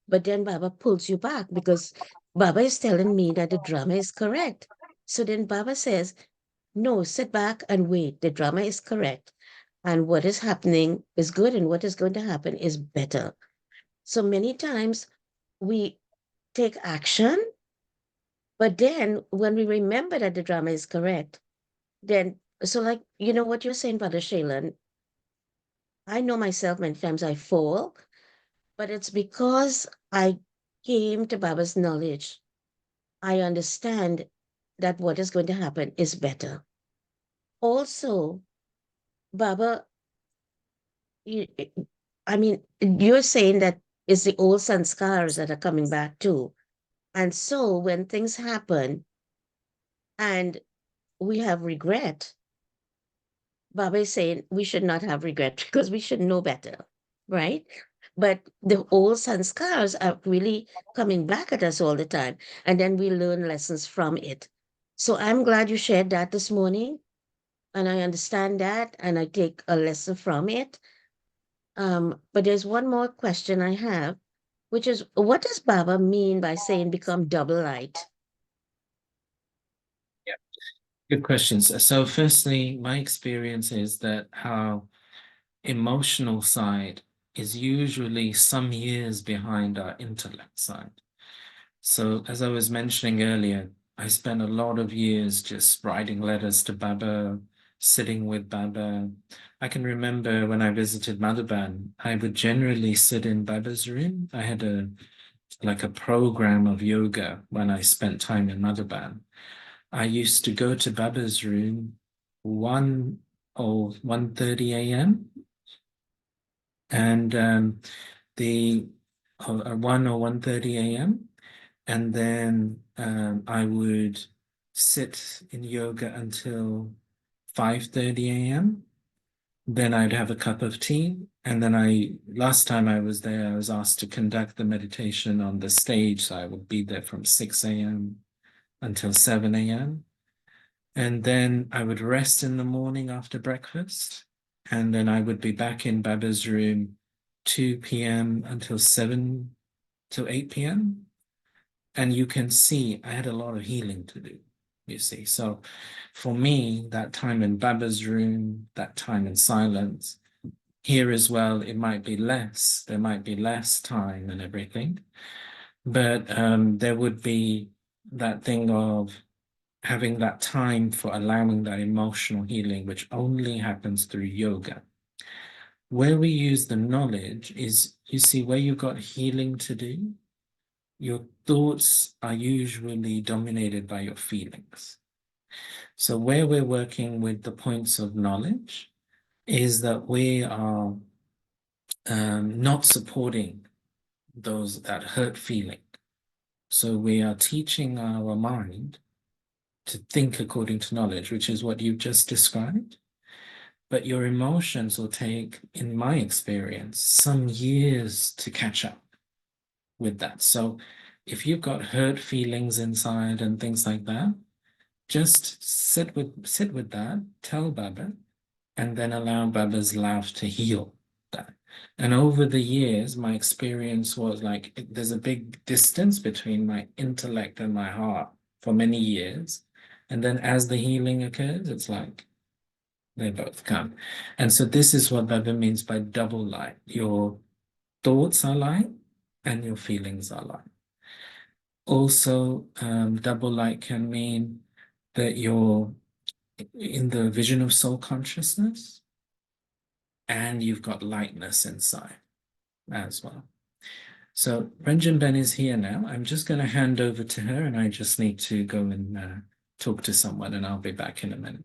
S3: But then Baba pulls you back because Baba is telling me that the drama is correct. So then Baba says, no, sit back and wait. The drama is correct. And what is happening is good, and what is going to happen is better. So many times we take action, but then when we remember that the drama is correct, then, so like, what you're saying, Brother Shailen, I know myself many times I fall, but it's because I came to Baba's knowledge. I understand that what is going to happen is better. Also, Baba, you, I mean, you're saying that it's the old sanskars that are coming back too. And so when things happen and we have regret, Baba is saying we should not have regret because we should know better, right? But the old sanskars are really coming back at us all the time. And then we learn lessons from it. So I'm glad you shared that this morning. And I understand that. And I take a lesson from it. But there's one more question I have, which is what does Baba mean by saying become double light?
S1: Yeah, good questions. So firstly, my experience is that how emotional side is usually some years behind our intellect side. So as I was mentioning earlier, I spent a lot of years just writing letters to Baba, sitting with Baba. I can remember when I visited Madhuban, I would generally sit in Baba's room. I had like a program of yoga when I spent time in Madhuban. I used to go to Baba's room 1:30 a.m. and the 1 or 1:30 a.m. And then I would sit in yoga until 5:30 a.m. Then I'd have a cup of tea. And then last time I was there, I was asked to conduct the meditation on the stage. So I would be there from 6 a.m. until 7 a.m. And then I would rest in the morning after breakfast. And then I would be back in Baba's room 2 p.m. until 7 to 8 p.m. And you can see I had a lot of healing to do, you see. So for me, that time in Baba's room, that time in silence, here as well, it might be less. There might be less time and everything. But there would be that thing of having that time for allowing that emotional healing, which only happens through yoga. Where we use the knowledge is, you see, where you've got healing to do, your thoughts are usually dominated by your feelings. So where we're working with the points of knowledge is that we are not supporting that hurt feeling. So we are teaching our mind to think according to knowledge, which is what you've just described. But your emotions will take, in my experience, some years to catch up with that. So if you've got hurt feelings inside and things like that, just sit with that, tell Baba, and then allow Baba's love to heal that. And over the years, my experience was like there's a big distance between my intellect and my heart for many years. And then as the healing occurs, it's like they both come. And so this is what Baba means by double light. Your thoughts are light and your feelings are light. Also, double light can mean that you're in the vision of soul consciousness and you've got lightness inside as well. So Ranjan Ben is here now. I'm just going to hand over to her and I just need to go and talk to someone and I'll be back in a minute.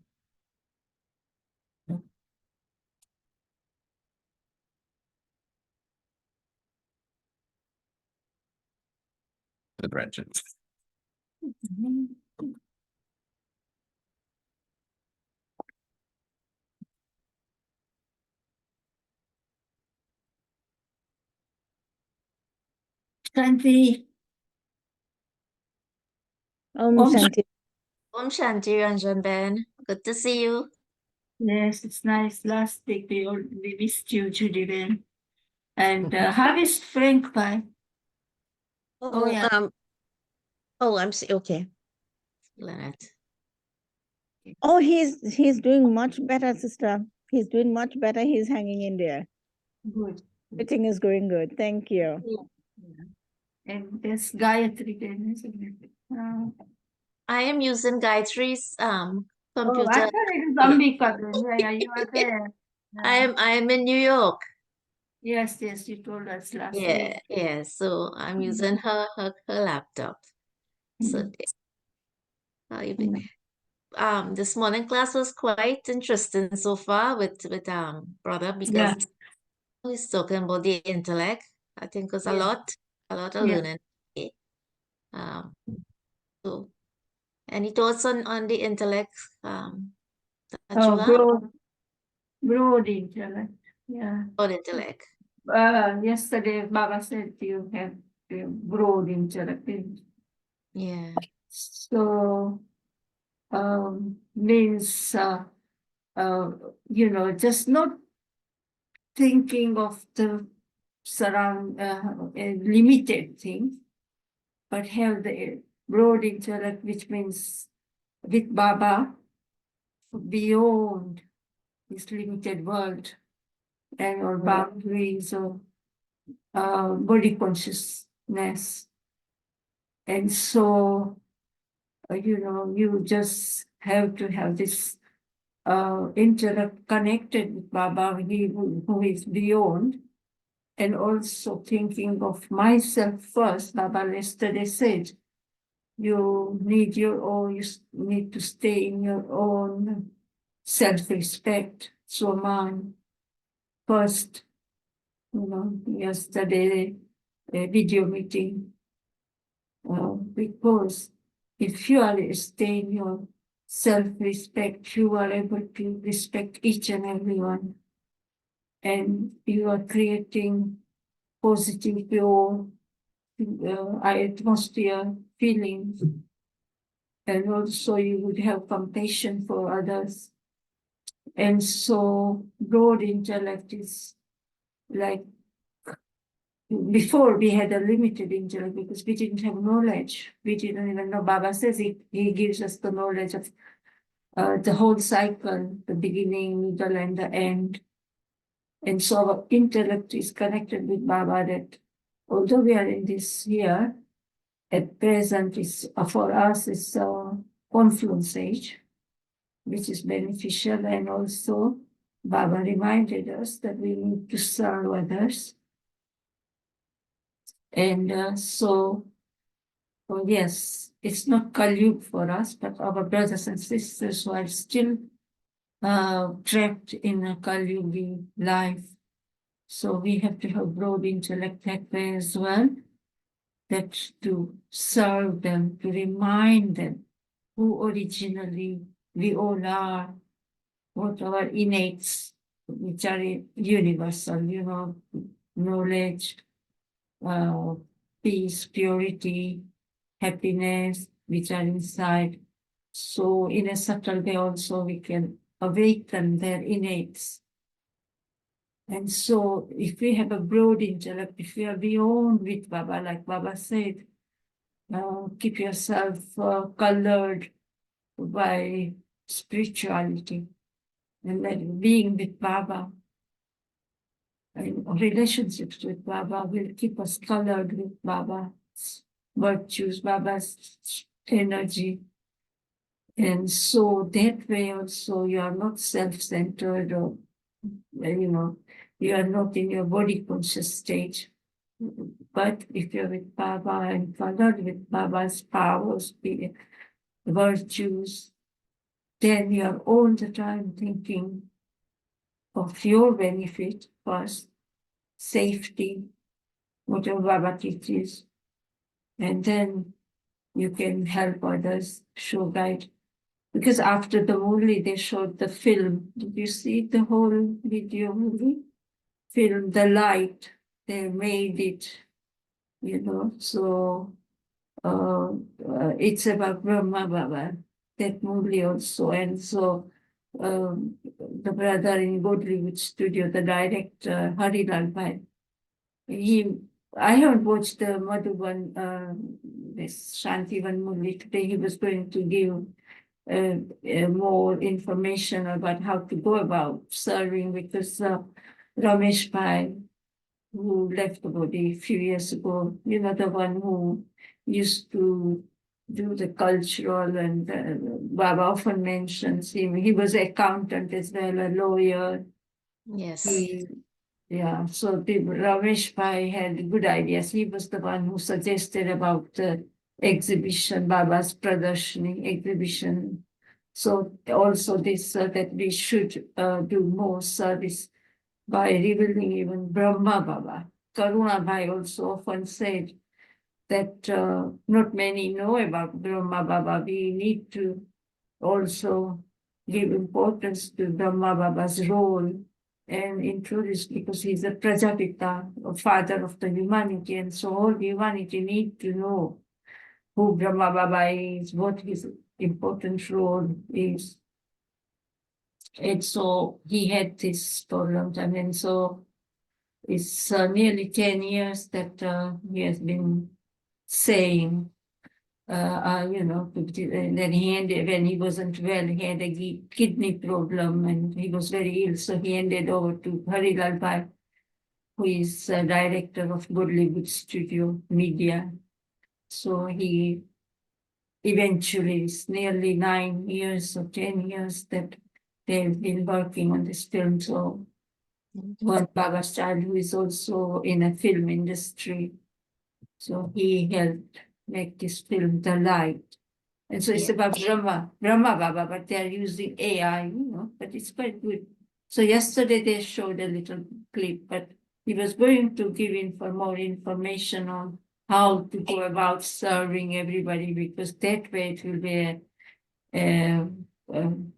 S1: With Ranjan.
S4: Shanti. Om
S3: Shanti.
S2: Om Shanti, Ranjan Ben. Good to see you.
S4: Yes, it's nice. Last week we missed you, Judy Ben. And how is Frank by?
S3: Oh,
S4: yeah.
S3: Okay.
S2: Lynette.
S5: Oh, he's doing much better, sister. He's doing much better. He's hanging in there.
S4: Good.
S5: Everything is going good. Thank you.
S4: Yeah. And there's Gayatri Ben, isn't it?
S2: I am using Gayatri's
S4: Oh,
S2: computer.
S4: I thought it was Ambika Ben. Yeah, you are there.
S2: I am in New York.
S4: Yes, you told us last
S2: Yeah,
S4: week.
S2: yeah. So I'm using her laptop. So how you been? This morning class was quite interesting so far with brother because he's talking about the intellect. I think it was a lot of learning. So any thoughts on the intellect that you have?
S4: Broad intellect. Yeah.
S2: Broad intellect.
S4: Yesterday Baba said you have broad intellect.
S2: Yeah.
S4: So means just not thinking of the surround limited things, but have the broad intellect, which means with Baba beyond this limited world and our boundaries of body consciousness. And so, you just have to have this intellect connected with Baba, who is beyond, and also thinking of myself first. Baba yesterday said, you need to stay in your own self-respect. So mine first, yesterday, a video meeting, because if you are stay in your self-respect, you are able to respect each and everyone. And you are creating positive, pure atmosphere, feelings. And also you would have compassion for others. And so broad intellect is like before we had a limited intellect because we didn't have knowledge. We didn't even know. Baba says he gives us the knowledge of the whole cycle, the beginning, middle, and the end. And so our intellect is connected with Baba, that although we are in this here, at present is for us is a confluence age, which is beneficial, and also Baba reminded us that we need to serve others. And so, oh yes, it's not Kali for us, but our brothers and sisters who are still trapped in a Kali life. So we have to have broad intellect that way as well, that to serve them, to remind them who originally we all are, what our innates, which are universal, knowledge, peace, purity, happiness, which are inside. So in a subtle way also we can awaken their innates. And so if we have a broad intellect, if we are beyond with Baba, like Baba said, keep yourself colored by spirituality, and that being with Baba and relationships with Baba will keep us colored with Baba's virtues, Baba's energy. And so that way also you are not self-centered, or, you are not in your body conscious state. But if you're with Baba and colored with Baba's powers, virtues, then you are all the time thinking of your benefit first, safety, whatever Baba teaches, and then you can help others, show guide. Because after the Murli, they showed the film. Did you see the whole video movie? Film, the light, they made it, so it's about Brahma Baba, that Murli also. And so the brother in Bollywood studio, the director, Harilal Bhai, I haven't watched the Madhuban, this Shantivan Murli today. He was going to give more information about how to go about serving, because Ramesh Bhai, who left the body a few years ago, the one who used to do the cultural, and Baba often mentions him. He was an accountant as well, a lawyer.
S2: Yes.
S4: So Ramesh Bhai had good ideas. He was the one who suggested about the exhibition, Baba's Pradarshini exhibition. So also this, that we should do more service by revealing even Brahma Baba. Karuna Bhai also often said that not many know about Brahma Baba. We need to also give importance to Brahma Baba's role and introduce, because he's a Prajapita, a father of the humanity, and so all humanity need to know who Brahma Baba is, what his important role is. And so he had this for a long time, and so it's nearly 10 years that he has been saying, then when he wasn't well, he had a kidney problem and he was very ill. So he handed over to Harilal Bhai, who is director of Bollywood Studio Media. So he eventually, it's nearly 9 years or 10 years that they've been working on this film. So one Baba's child who is also in a film industry. So he helped make this film, The Light. And so it's about Brahma Baba, but they're using AI, but it's quite good. So yesterday they showed a little clip, but he was going to give more information on how to go about serving everybody, because that way it will be a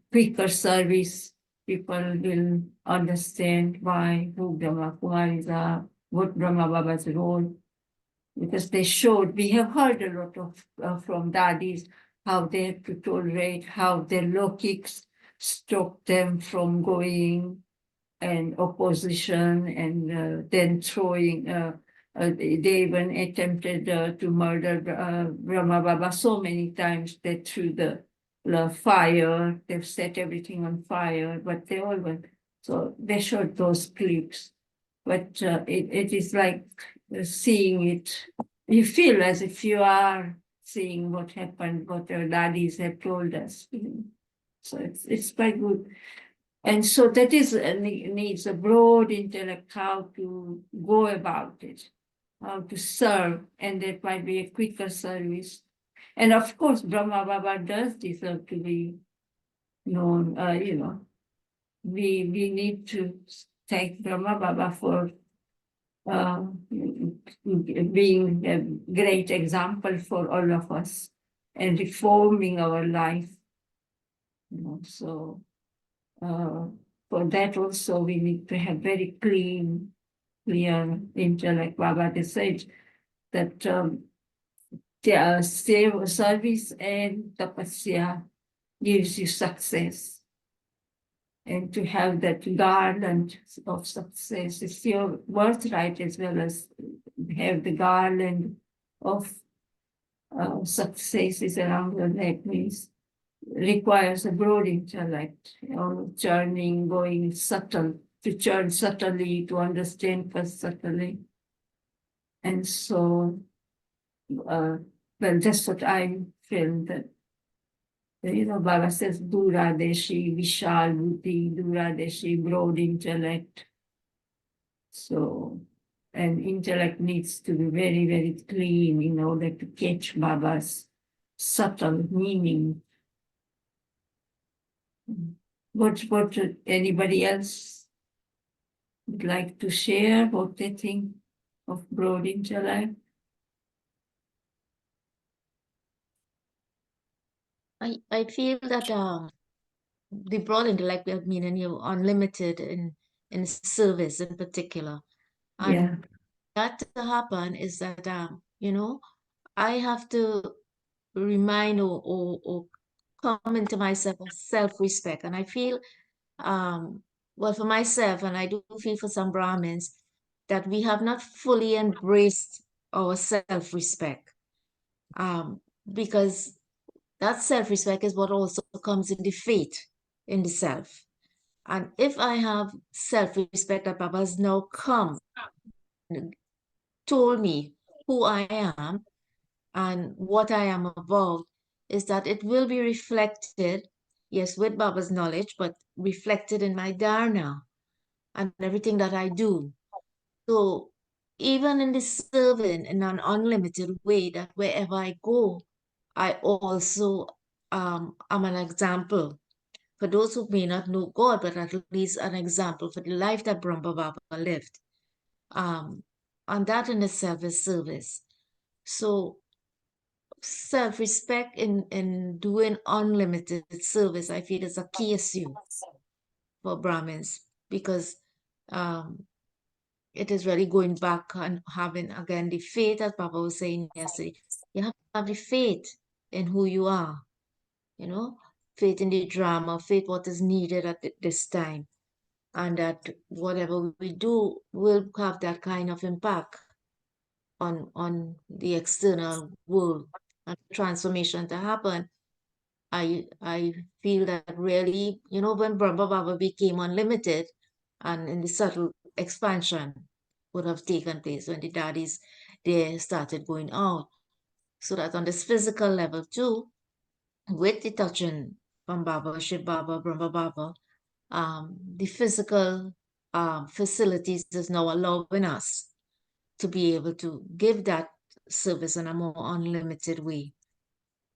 S4: quicker service. People will understand who Brahma Kumaris are, what Brahma Baba's role. Because they showed, we have heard a lot of from daddies, how they have to tolerate, how their low kicks stop them from going and opposition, and then throwing They even attempted to murder Brahma Baba so many times that through the fire, they've set everything on fire, but they all went. So they showed those clips. But it is like seeing it, you feel as if you are seeing what happened, what our daddies have told us. So it's quite good. And so that is needs a broad intellect how to go about it, how to serve, and that might be a quicker service. And of course, Brahma Baba does deserve to be known. We need to thank Brahma Baba for being a great example for all of us and reforming our life. So for that also we need to have very clear intellect. Baba has said that service and tapasya gives you success. And to have that garland of success is your birthright, as well as have the garland of successes around your neck. Means requires a broad intellect, churning, going subtle, to churn subtly, to understand first subtly. And so, well, that's what I feel that, Baba says, Duradeshi, Vishal Buddhi, Duradeshi, broad intellect. So, and intellect needs to be very, very clean in order to catch Baba's subtle meaning. What anybody else would like to share what they think of broad intellect?
S2: I feel that the broad intellect, meaning you unlimited in service in particular. And
S4: Yeah.
S2: that to happen is that I have to remind or come into myself of self-respect. And I feel well, for myself, and I do feel for some Brahmins, that we have not fully embraced our self-respect. Because that self-respect is what also comes in the faith in the self. And if I have self-respect that Baba has now come, told me who I am and what I am about, is that it will be reflected, yes, with Baba's knowledge, but reflected in my dharana and everything that I do. So even in the serving in an unlimited way, that wherever I go, I also am an example for those who may not know God, but at least an example for the life that Brahma Baba lived. And that in itself is service. So self-respect in doing unlimited service, I feel, is a key issue for Brahmins, because it is really going back and having again the faith, as Baba was saying yesterday. You have to have the faith in who you are, faith in the drama, faith what is needed at this time, and that whatever we do will have that kind of impact on the external world and transformation to happen. I feel that really, when Brahma Baba became unlimited and in the subtle expansion would have taken place when the daddies they started going out. So that on this physical level too, with the touching from Baba, Shiv Baba, Brahma Baba, the physical facilities is now allowing us to be able to give that service in a more unlimited way,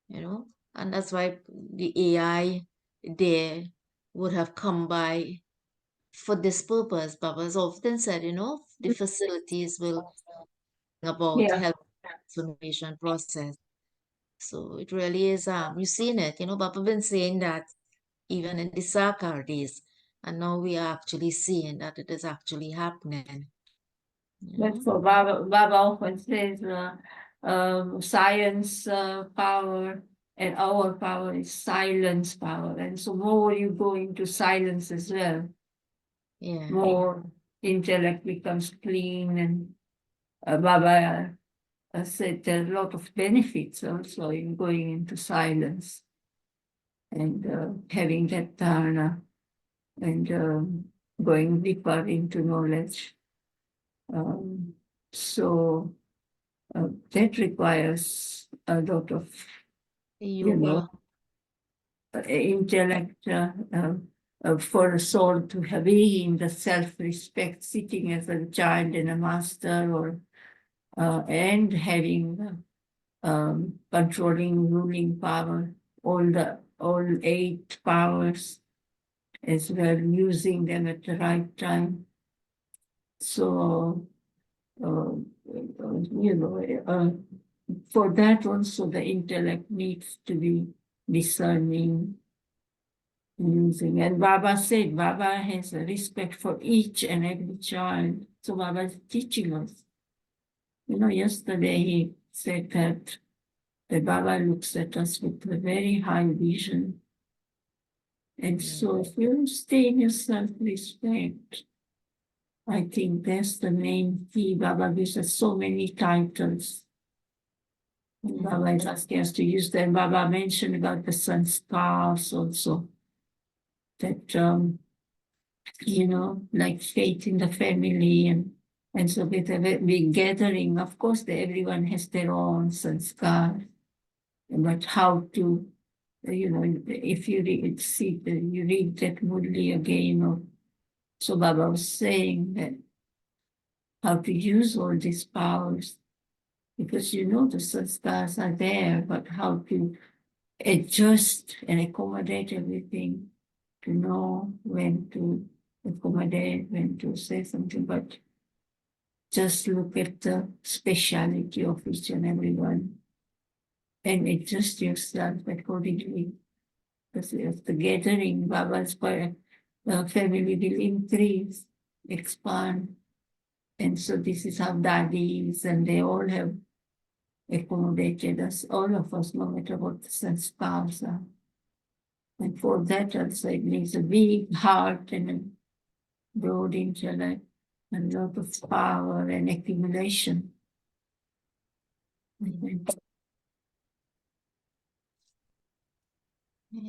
S2: and that's why the AI there would have come by for this purpose. Baba has often said, the facilities will bring about
S4: Yeah.
S2: health transformation process. So it really is, you've seen it, Baba been saying that even in the Sakar days, and now we are actually seeing that it is actually happening.
S4: But for Baba often says science power and our power is silence power. And so more you go into silence as well,
S2: Yeah.
S4: more intellect becomes clean and Baba said there are a lot of benefits also in going into silence and having that dharana and going deeper into knowledge. So that requires a lot of, you know, intellect for a soul to have in the self-respect, sitting as a child and a master, or and having controlling, ruling power, all 8 powers, as well, using them at the right time. So, for that also the intellect needs to be discerning, using. And Baba said, Baba has a respect for each and every child. So Baba is teaching us. Yesterday he said that Baba looks at us with a very high vision. And so if you stay in your self-respect, I think that's the main key. Baba gives us so many titles. And Baba is asking us to use them. Baba mentioned about the sanskars also. That, like faith in the family. And so with a big gathering, of course, everyone has their own sanskar. But how to, if you read that Murli again, or so Baba was saying that how to use all these powers, because the sanskars are there, but how to adjust and accommodate everything, to know when to accommodate, when to say something, but just look at the speciality of each and every one and adjust yourself accordingly. Because of the gathering, Baba's family will increase, expand. And so this is how daddies, and they all have accommodated us, all of us, no matter what the sanskars are. And for that also it needs a big heart and a broad intellect and a lot of power and accumulation.
S2: I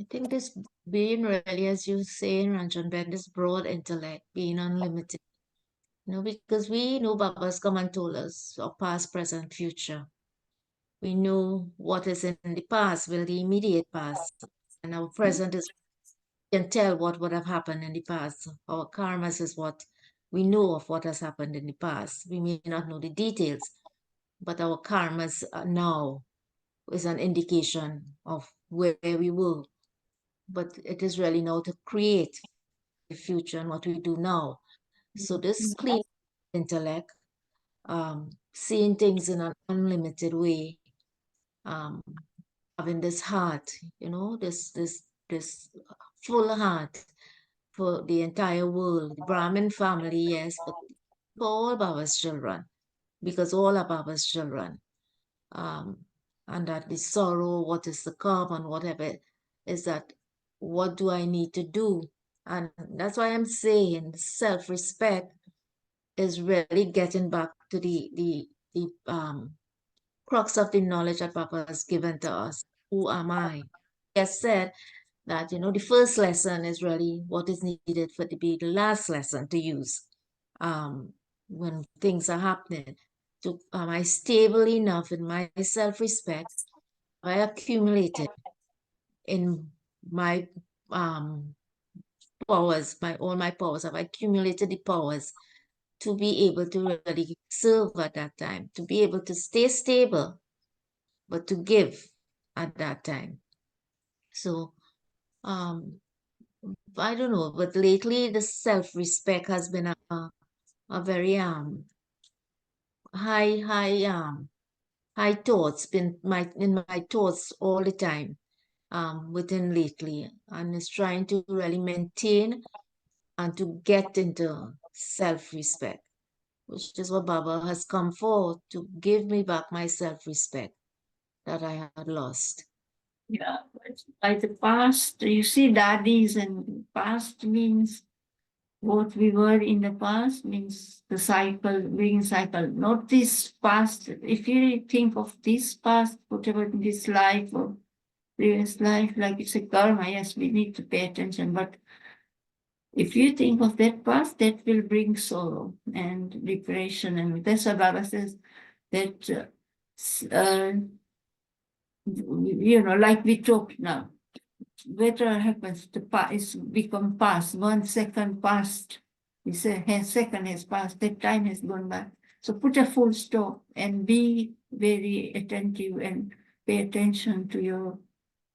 S2: think this being really, as you say, Ranjan Ben, this broad intellect, being unlimited. Because we know Baba's come and told us of past, present, future. We know what is in the past, well, the immediate past, and our present is, we can tell what would have happened in the past. Our karmas is what we know of what has happened in the past. We may not know the details, but our karmas now is an indication of where we were. But it is really now to create the future and what we do now. So this clean intellect, seeing things in an unlimited way, having this heart, this full heart for the entire world, the Brahmin family, yes, but for all Baba's children, because all are Baba's children. And that the sorrow, what is to come and whatever, is that what do I need to do? And that's why I'm saying self-respect is really getting back to the crux of the knowledge that Papa has given to us. Who am I? He has said that, the first lesson is really what is needed for to be the last lesson to use when things are happening. So am I stable enough in my self-respect? I accumulated in my powers, all my powers, have accumulated the powers to be able to really serve at that time, to be able to stay stable, but to give at that time. So, I don't know, but lately the self-respect has been a very high thoughts, been in my thoughts all the time, within lately, and is trying to really maintain and to get into self-respect, which is what Baba has come for, to give me back my self-respect that I had lost.
S4: Yeah, by the past, you see, daddies and past means what we were in the past means the cycle, being cycle, not this past. If you think of this past, whatever this life or previous life, like it's a karma, yes, we need to pay attention. But if you think of that past, that will bring sorrow and depression. And that's why Baba says that, like we talked now, whatever happens, the past is become past. 1 second past. We say a second has passed, that time has gone by. So put a full stop and be very attentive and pay attention to your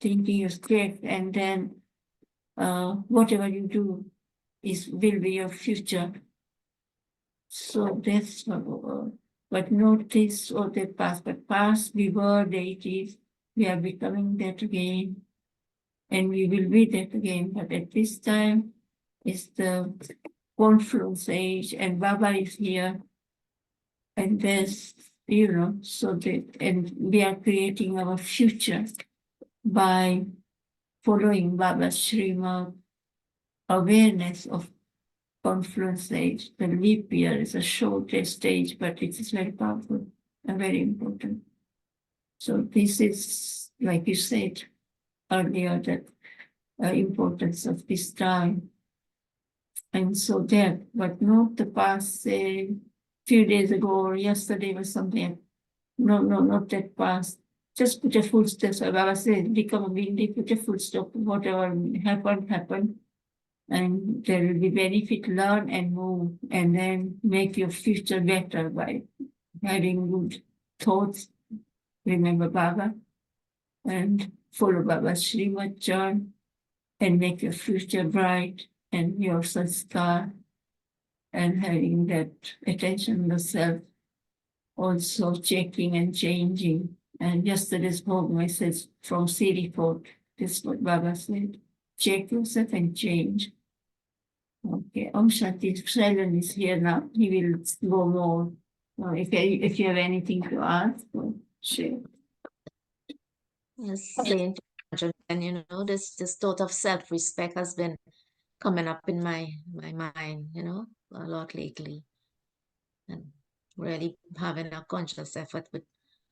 S4: thinking, your state, and then whatever you do will be your future. So that's but not this or that past, but past we were deities, we are becoming that again, and we will be that again. But at this time, it's the confluence age, and Baba is here, and there's, so that, and we are creating our future by following Baba's Srimad, awareness of confluence age. The leap year is a shortest stage, but it is very powerful and very important. So this is, like you said earlier, that importance of this time. And so that, but not the past, say, few days ago or yesterday or something. No, not that past. Just put a full stop. So Baba said, become a being, put a full stop. Whatever happened. And there will be benefit, learn and move, and then make your future better by having good thoughts. Remember Baba and follow Baba's Srimad Chant and make your future bright and your sanskar, and having that attention on yourself, also checking and changing. And yesterday's program says from C report, this is what Baba said, check yourself and change. Okay, Shanti Shailan is here now. He will go more. If you have anything to ask, share.
S2: Yes, same to Angela. And this thought of self-respect has been coming up in my mind, a lot lately. And really having a conscious effort with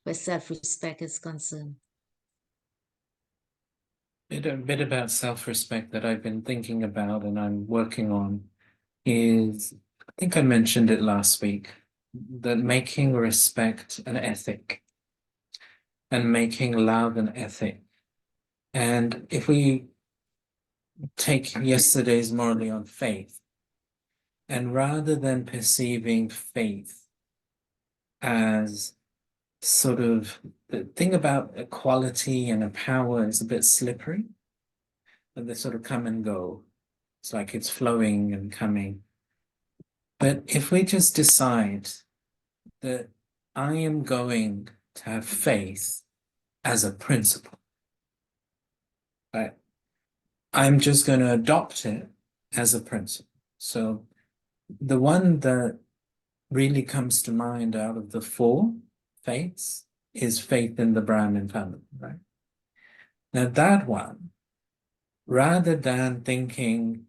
S2: where self-respect is concerned.
S1: A bit about self-respect that I've been thinking about and I'm working on is, I think I mentioned it last week, that making respect an ethic and making love an ethic. And if we take yesterday's morally on faith, and rather than perceiving faith as sort of, the thing about equality and a power is a bit slippery, but they sort of come and go. It's like it's flowing and coming. But if we just decide that I am going to have faith as a principle, right? I'm just going to adopt it as a principle. So the one that really comes to mind out of the 4 faiths is faith in the Brahmin family, right? Now that one, rather than thinking,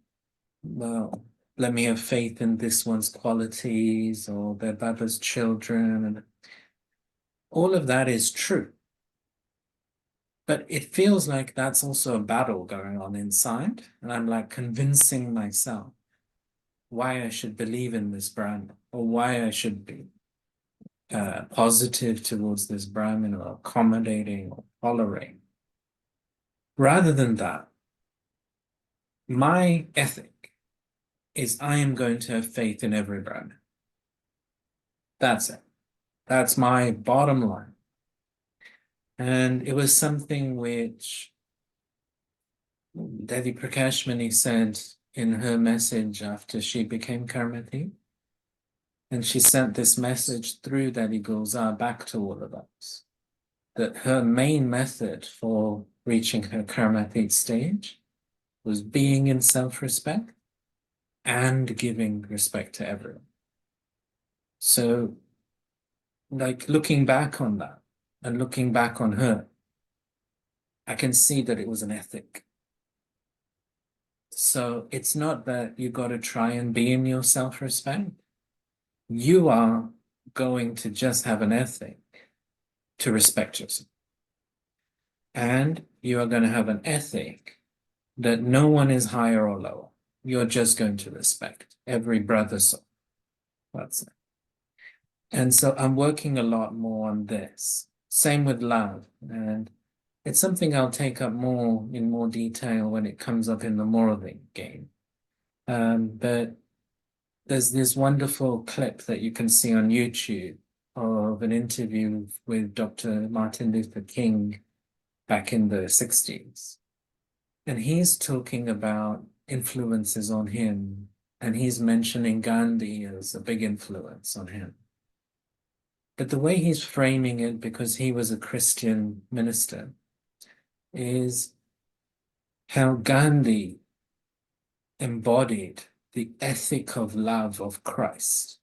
S1: well, let me have faith in this one's qualities or their Baba's children, and all of that is true. But it feels like that's also a battle going on inside, and I'm like convincing myself why I should believe in this Brahmin, or why I should be positive towards this Brahmin, or accommodating or tolerating. Rather than that, my ethic is I am going to have faith in every Brahmin. That's it. That's my bottom line. And it was something which Devi Prakashmani said in her message after she became Karmati. And she sent this message through Devi Gulzar back to all of us, that her main method for reaching her Karmati stage was being in self-respect and giving respect to everyone. So, like, looking back on that and looking back on her, I can see that it was an ethic. So it's not that you got to try and be in your self-respect. You are going to just have an ethic to respect yourself. And you are going to have an ethic that no one is higher or lower. You're just going to respect every brother's soul. That's it. And so I'm working a lot more on this. Same with love. And it's something I'll take up more in more detail when it comes up in the moraling game. But there's this wonderful clip that you can see on YouTube of an interview with Dr. Martin Luther King back in the 60s. And he's talking about influences on him, and he's mentioning Gandhi as a big influence on him. But the way he's framing it, because he was a Christian minister, is how Gandhi embodied the ethic of love of Christ.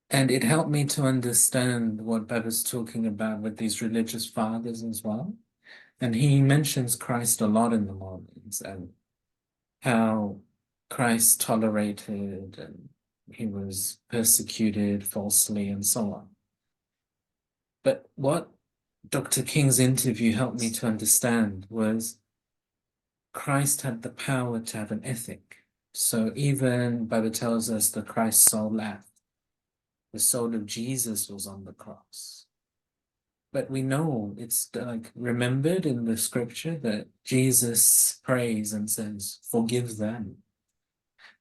S1: And it helped me to understand what Baba's talking about with these religious fathers as well. And he mentions Christ a lot in the mornings and how Christ tolerated and he was persecuted falsely and so on. But what Dr. King's interview helped me to understand was Christ had the power to have an ethic. So even Baba tells us that Christ's soul left. The soul of Jesus was on the cross. But we know it's like remembered in the scripture that Jesus prays and says, forgive them.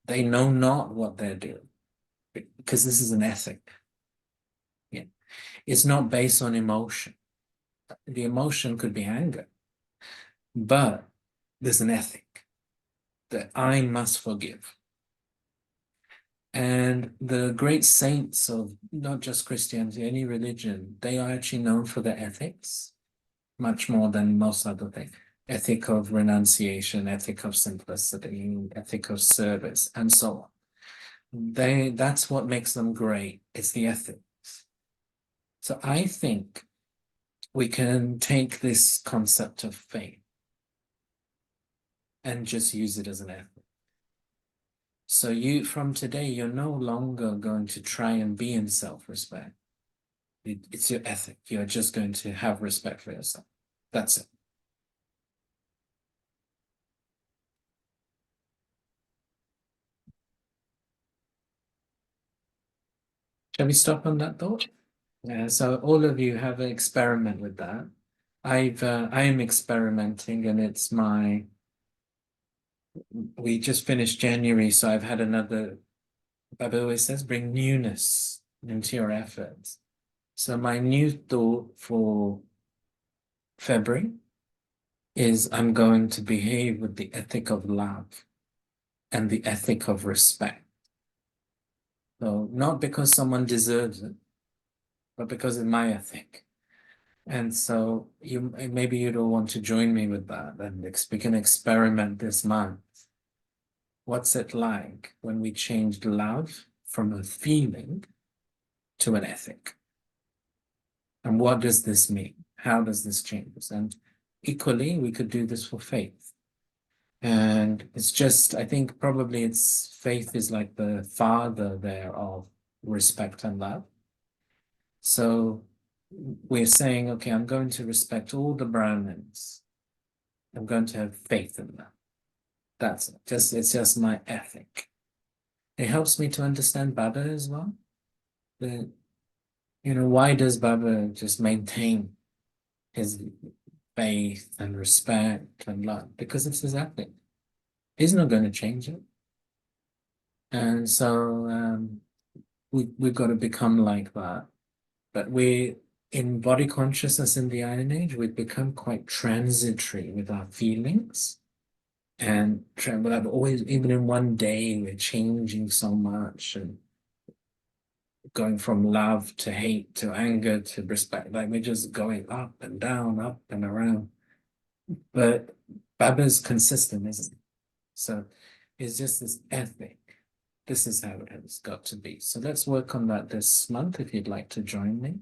S1: They know not what they're doing. Because this is an ethic. Yeah. It's not based on emotion. The emotion could be anger. But there's an ethic that I must forgive. And the great saints of not just Christianity, any religion, they are actually known for their ethics, much more than most other things. Ethic of renunciation, ethic of simplicity, ethic of service, and so on. That's what makes them great. It's the ethics. So I think we can take this concept of faith and just use it as an ethic. So from today, you're no longer going to try and be in self-respect. It's your ethic. You're just going to have respect for yourself. That's it. Shall we stop on that thought? Yeah, so all of you have an experiment with that. I am experimenting, and it's we just finished January, so I've had another, Baba always says, bring newness into your efforts. So my new thought for February is I'm going to behave with the ethic of love and the ethic of respect. So not because someone deserves it, but because it's my ethic. And so maybe you don't want to join me with that, and we can experiment this month. What's it like when we changed love from a feeling to an ethic? And what does this mean? How does this change us? And equally, we could do this for faith. And it's just, I think probably faith is like the father there of respect and love. So we're saying, okay, I'm going to respect all the Brahmins. I'm going to have faith in them. That's it. It's just my ethic. It helps me to understand Baba as well. That, why does Baba just maintain his faith and respect and love? Because it's his ethic. He's not going to change it. And so we've got to become like that. But in body consciousness in the Iron Age, we've become quite transitory with our feelings. And I've always, even in one day, we're changing so much and going from love to hate to anger to respect. Like we're just going up and down, up and around. But Baba's consistent, isn't it? So it's just this ethic. This is how it has got to be. So let's work on that this month if you'd like to join me.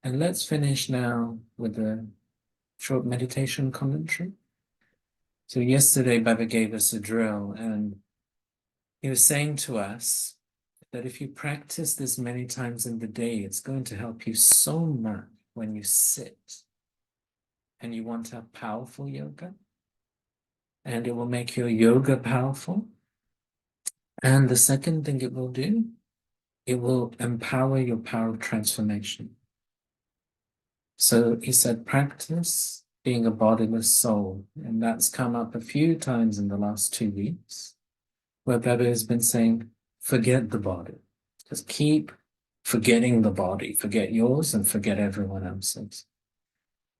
S1: And let's finish now with a short meditation commentary. So yesterday, Baba gave us a drill, and he was saying to us that if you practice this many times in the day, it's going to help you so much when you sit and you want to have powerful yoga, and it will make your yoga powerful. And the second thing it will do, it will empower your power of transformation. So he said, practice being a bodiless soul. And that's come up a few times in the last 2 weeks, where Baba has been saying, forget the body. Just keep forgetting the body. Forget yours and forget everyone else's.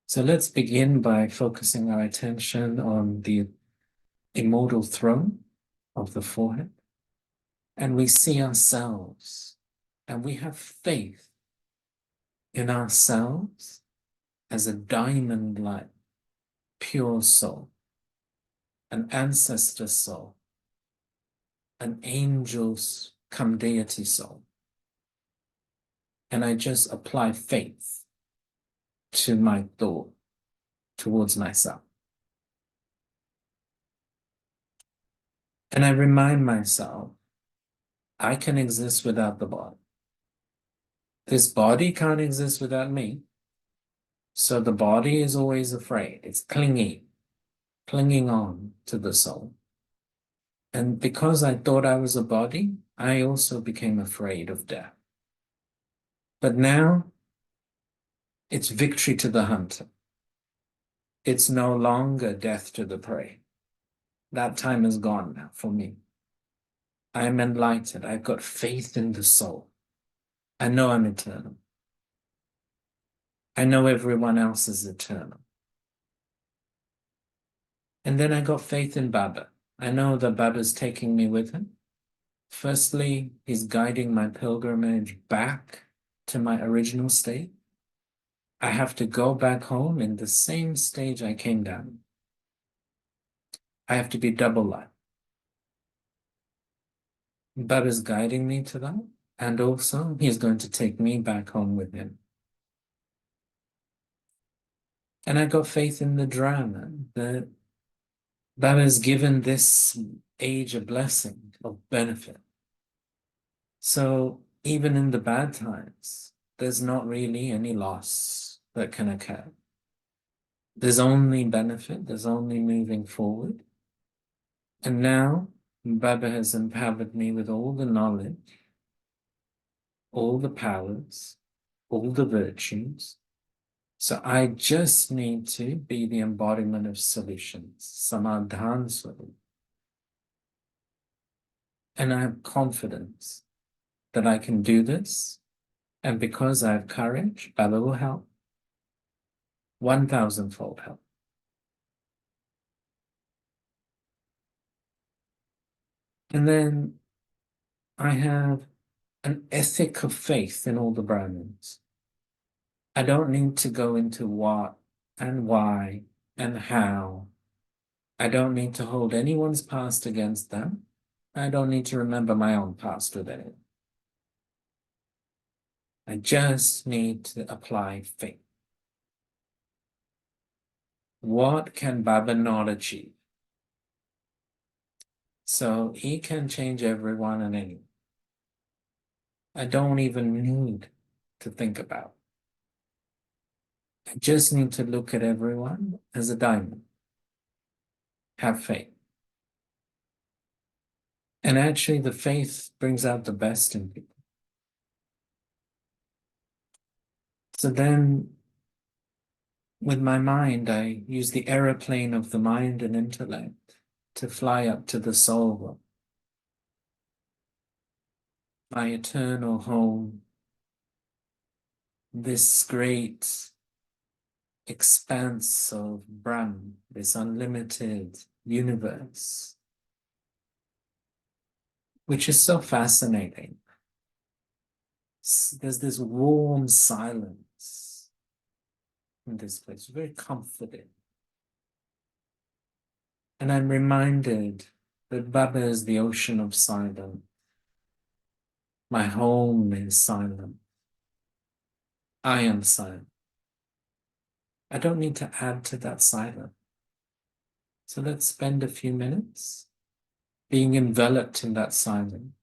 S1: So let's begin by focusing our attention on the immortal throne of the forehead. And we see ourselves, and we have faith in ourselves as a diamond-like, pure soul, an ancestor soul, an angel's come deity soul. And I just apply faith to my thought towards myself. And I remind myself, I can exist without the body. This body can't exist without me. So the body is always afraid. It's clinging on to the soul. And because I thought I was a body, I also became afraid of death. But now, it's victory to the hunter. It's no longer death to the prey. That time is gone now for me. I am enlightened. I've got faith in the soul. I know I'm eternal. I know everyone else is eternal. And then I got faith in Baba. I know that Baba's taking me with him. Firstly, he's guiding my pilgrimage back to my original state. I have to go back home in the same stage I came down. I have to be double life. Baba's guiding me to that. And also, he's going to take me back home with him. And I got faith in the drama that Baba has given this age a blessing of benefit. So even in the bad times, there's not really any loss that can occur. There's only benefit, there's only moving forward. And now Baba has empowered me with all the knowledge, all the powers, all the virtues. So I just need to be the embodiment of solutions, samadhan solution. And I have confidence that I can do this. And because I have courage, Baba will help. 1,000-fold help. And then I have an ethic of faith in all the Brahmins. I don't need to go into what and why and how. I don't need to hold anyone's past against them. I don't need to remember my own past with anyone. I just need to apply faith. What can Baba not achieve? So he can change everyone and anyone. I don't even need to think about. I just need to look at everyone as a diamond. Have faith. And actually, the faith brings out the best in people. So then, with my mind, I use the aeroplane of the mind and intellect to fly up to the soul, my eternal home, this great expanse of Brahm, this unlimited universe, which is so fascinating. There's this warm silence in this place, very comforting. And I'm reminded that Baba is the ocean of silence. My home is silent. I am silent. I don't need to add to that silence. So let's spend a few minutes being enveloped in that silence.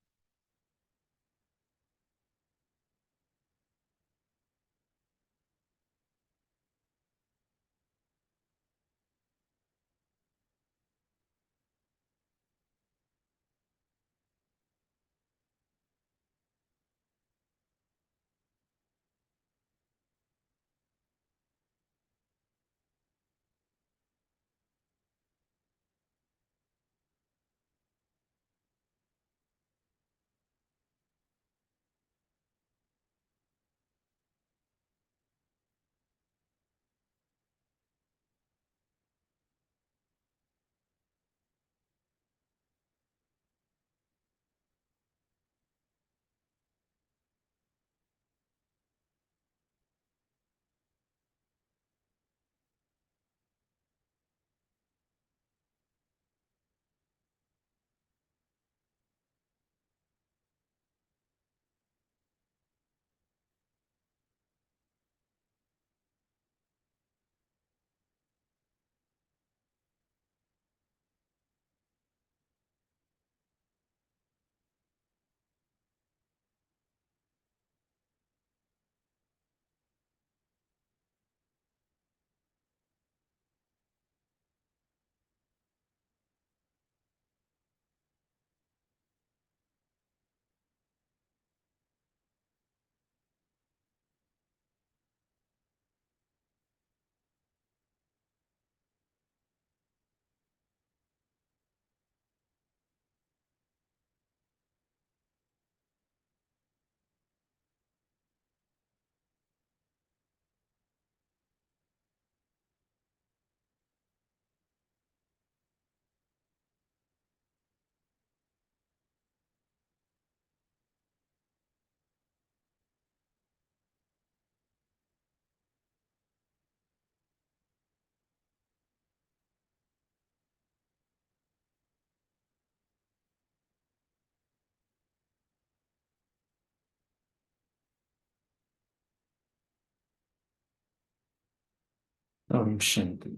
S1: Om Shanti.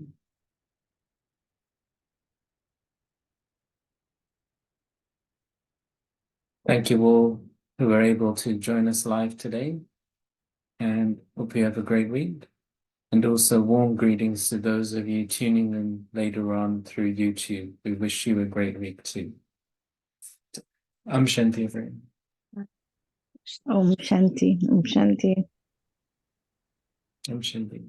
S1: Thank you all who were able to join us live today, and hope you have a great week. And also warm greetings to those of you tuning in later on through YouTube. We wish you a great week too. Om Shanti, everyone.
S5: Om Shanti, Om Shanti.
S1: Om Shanti.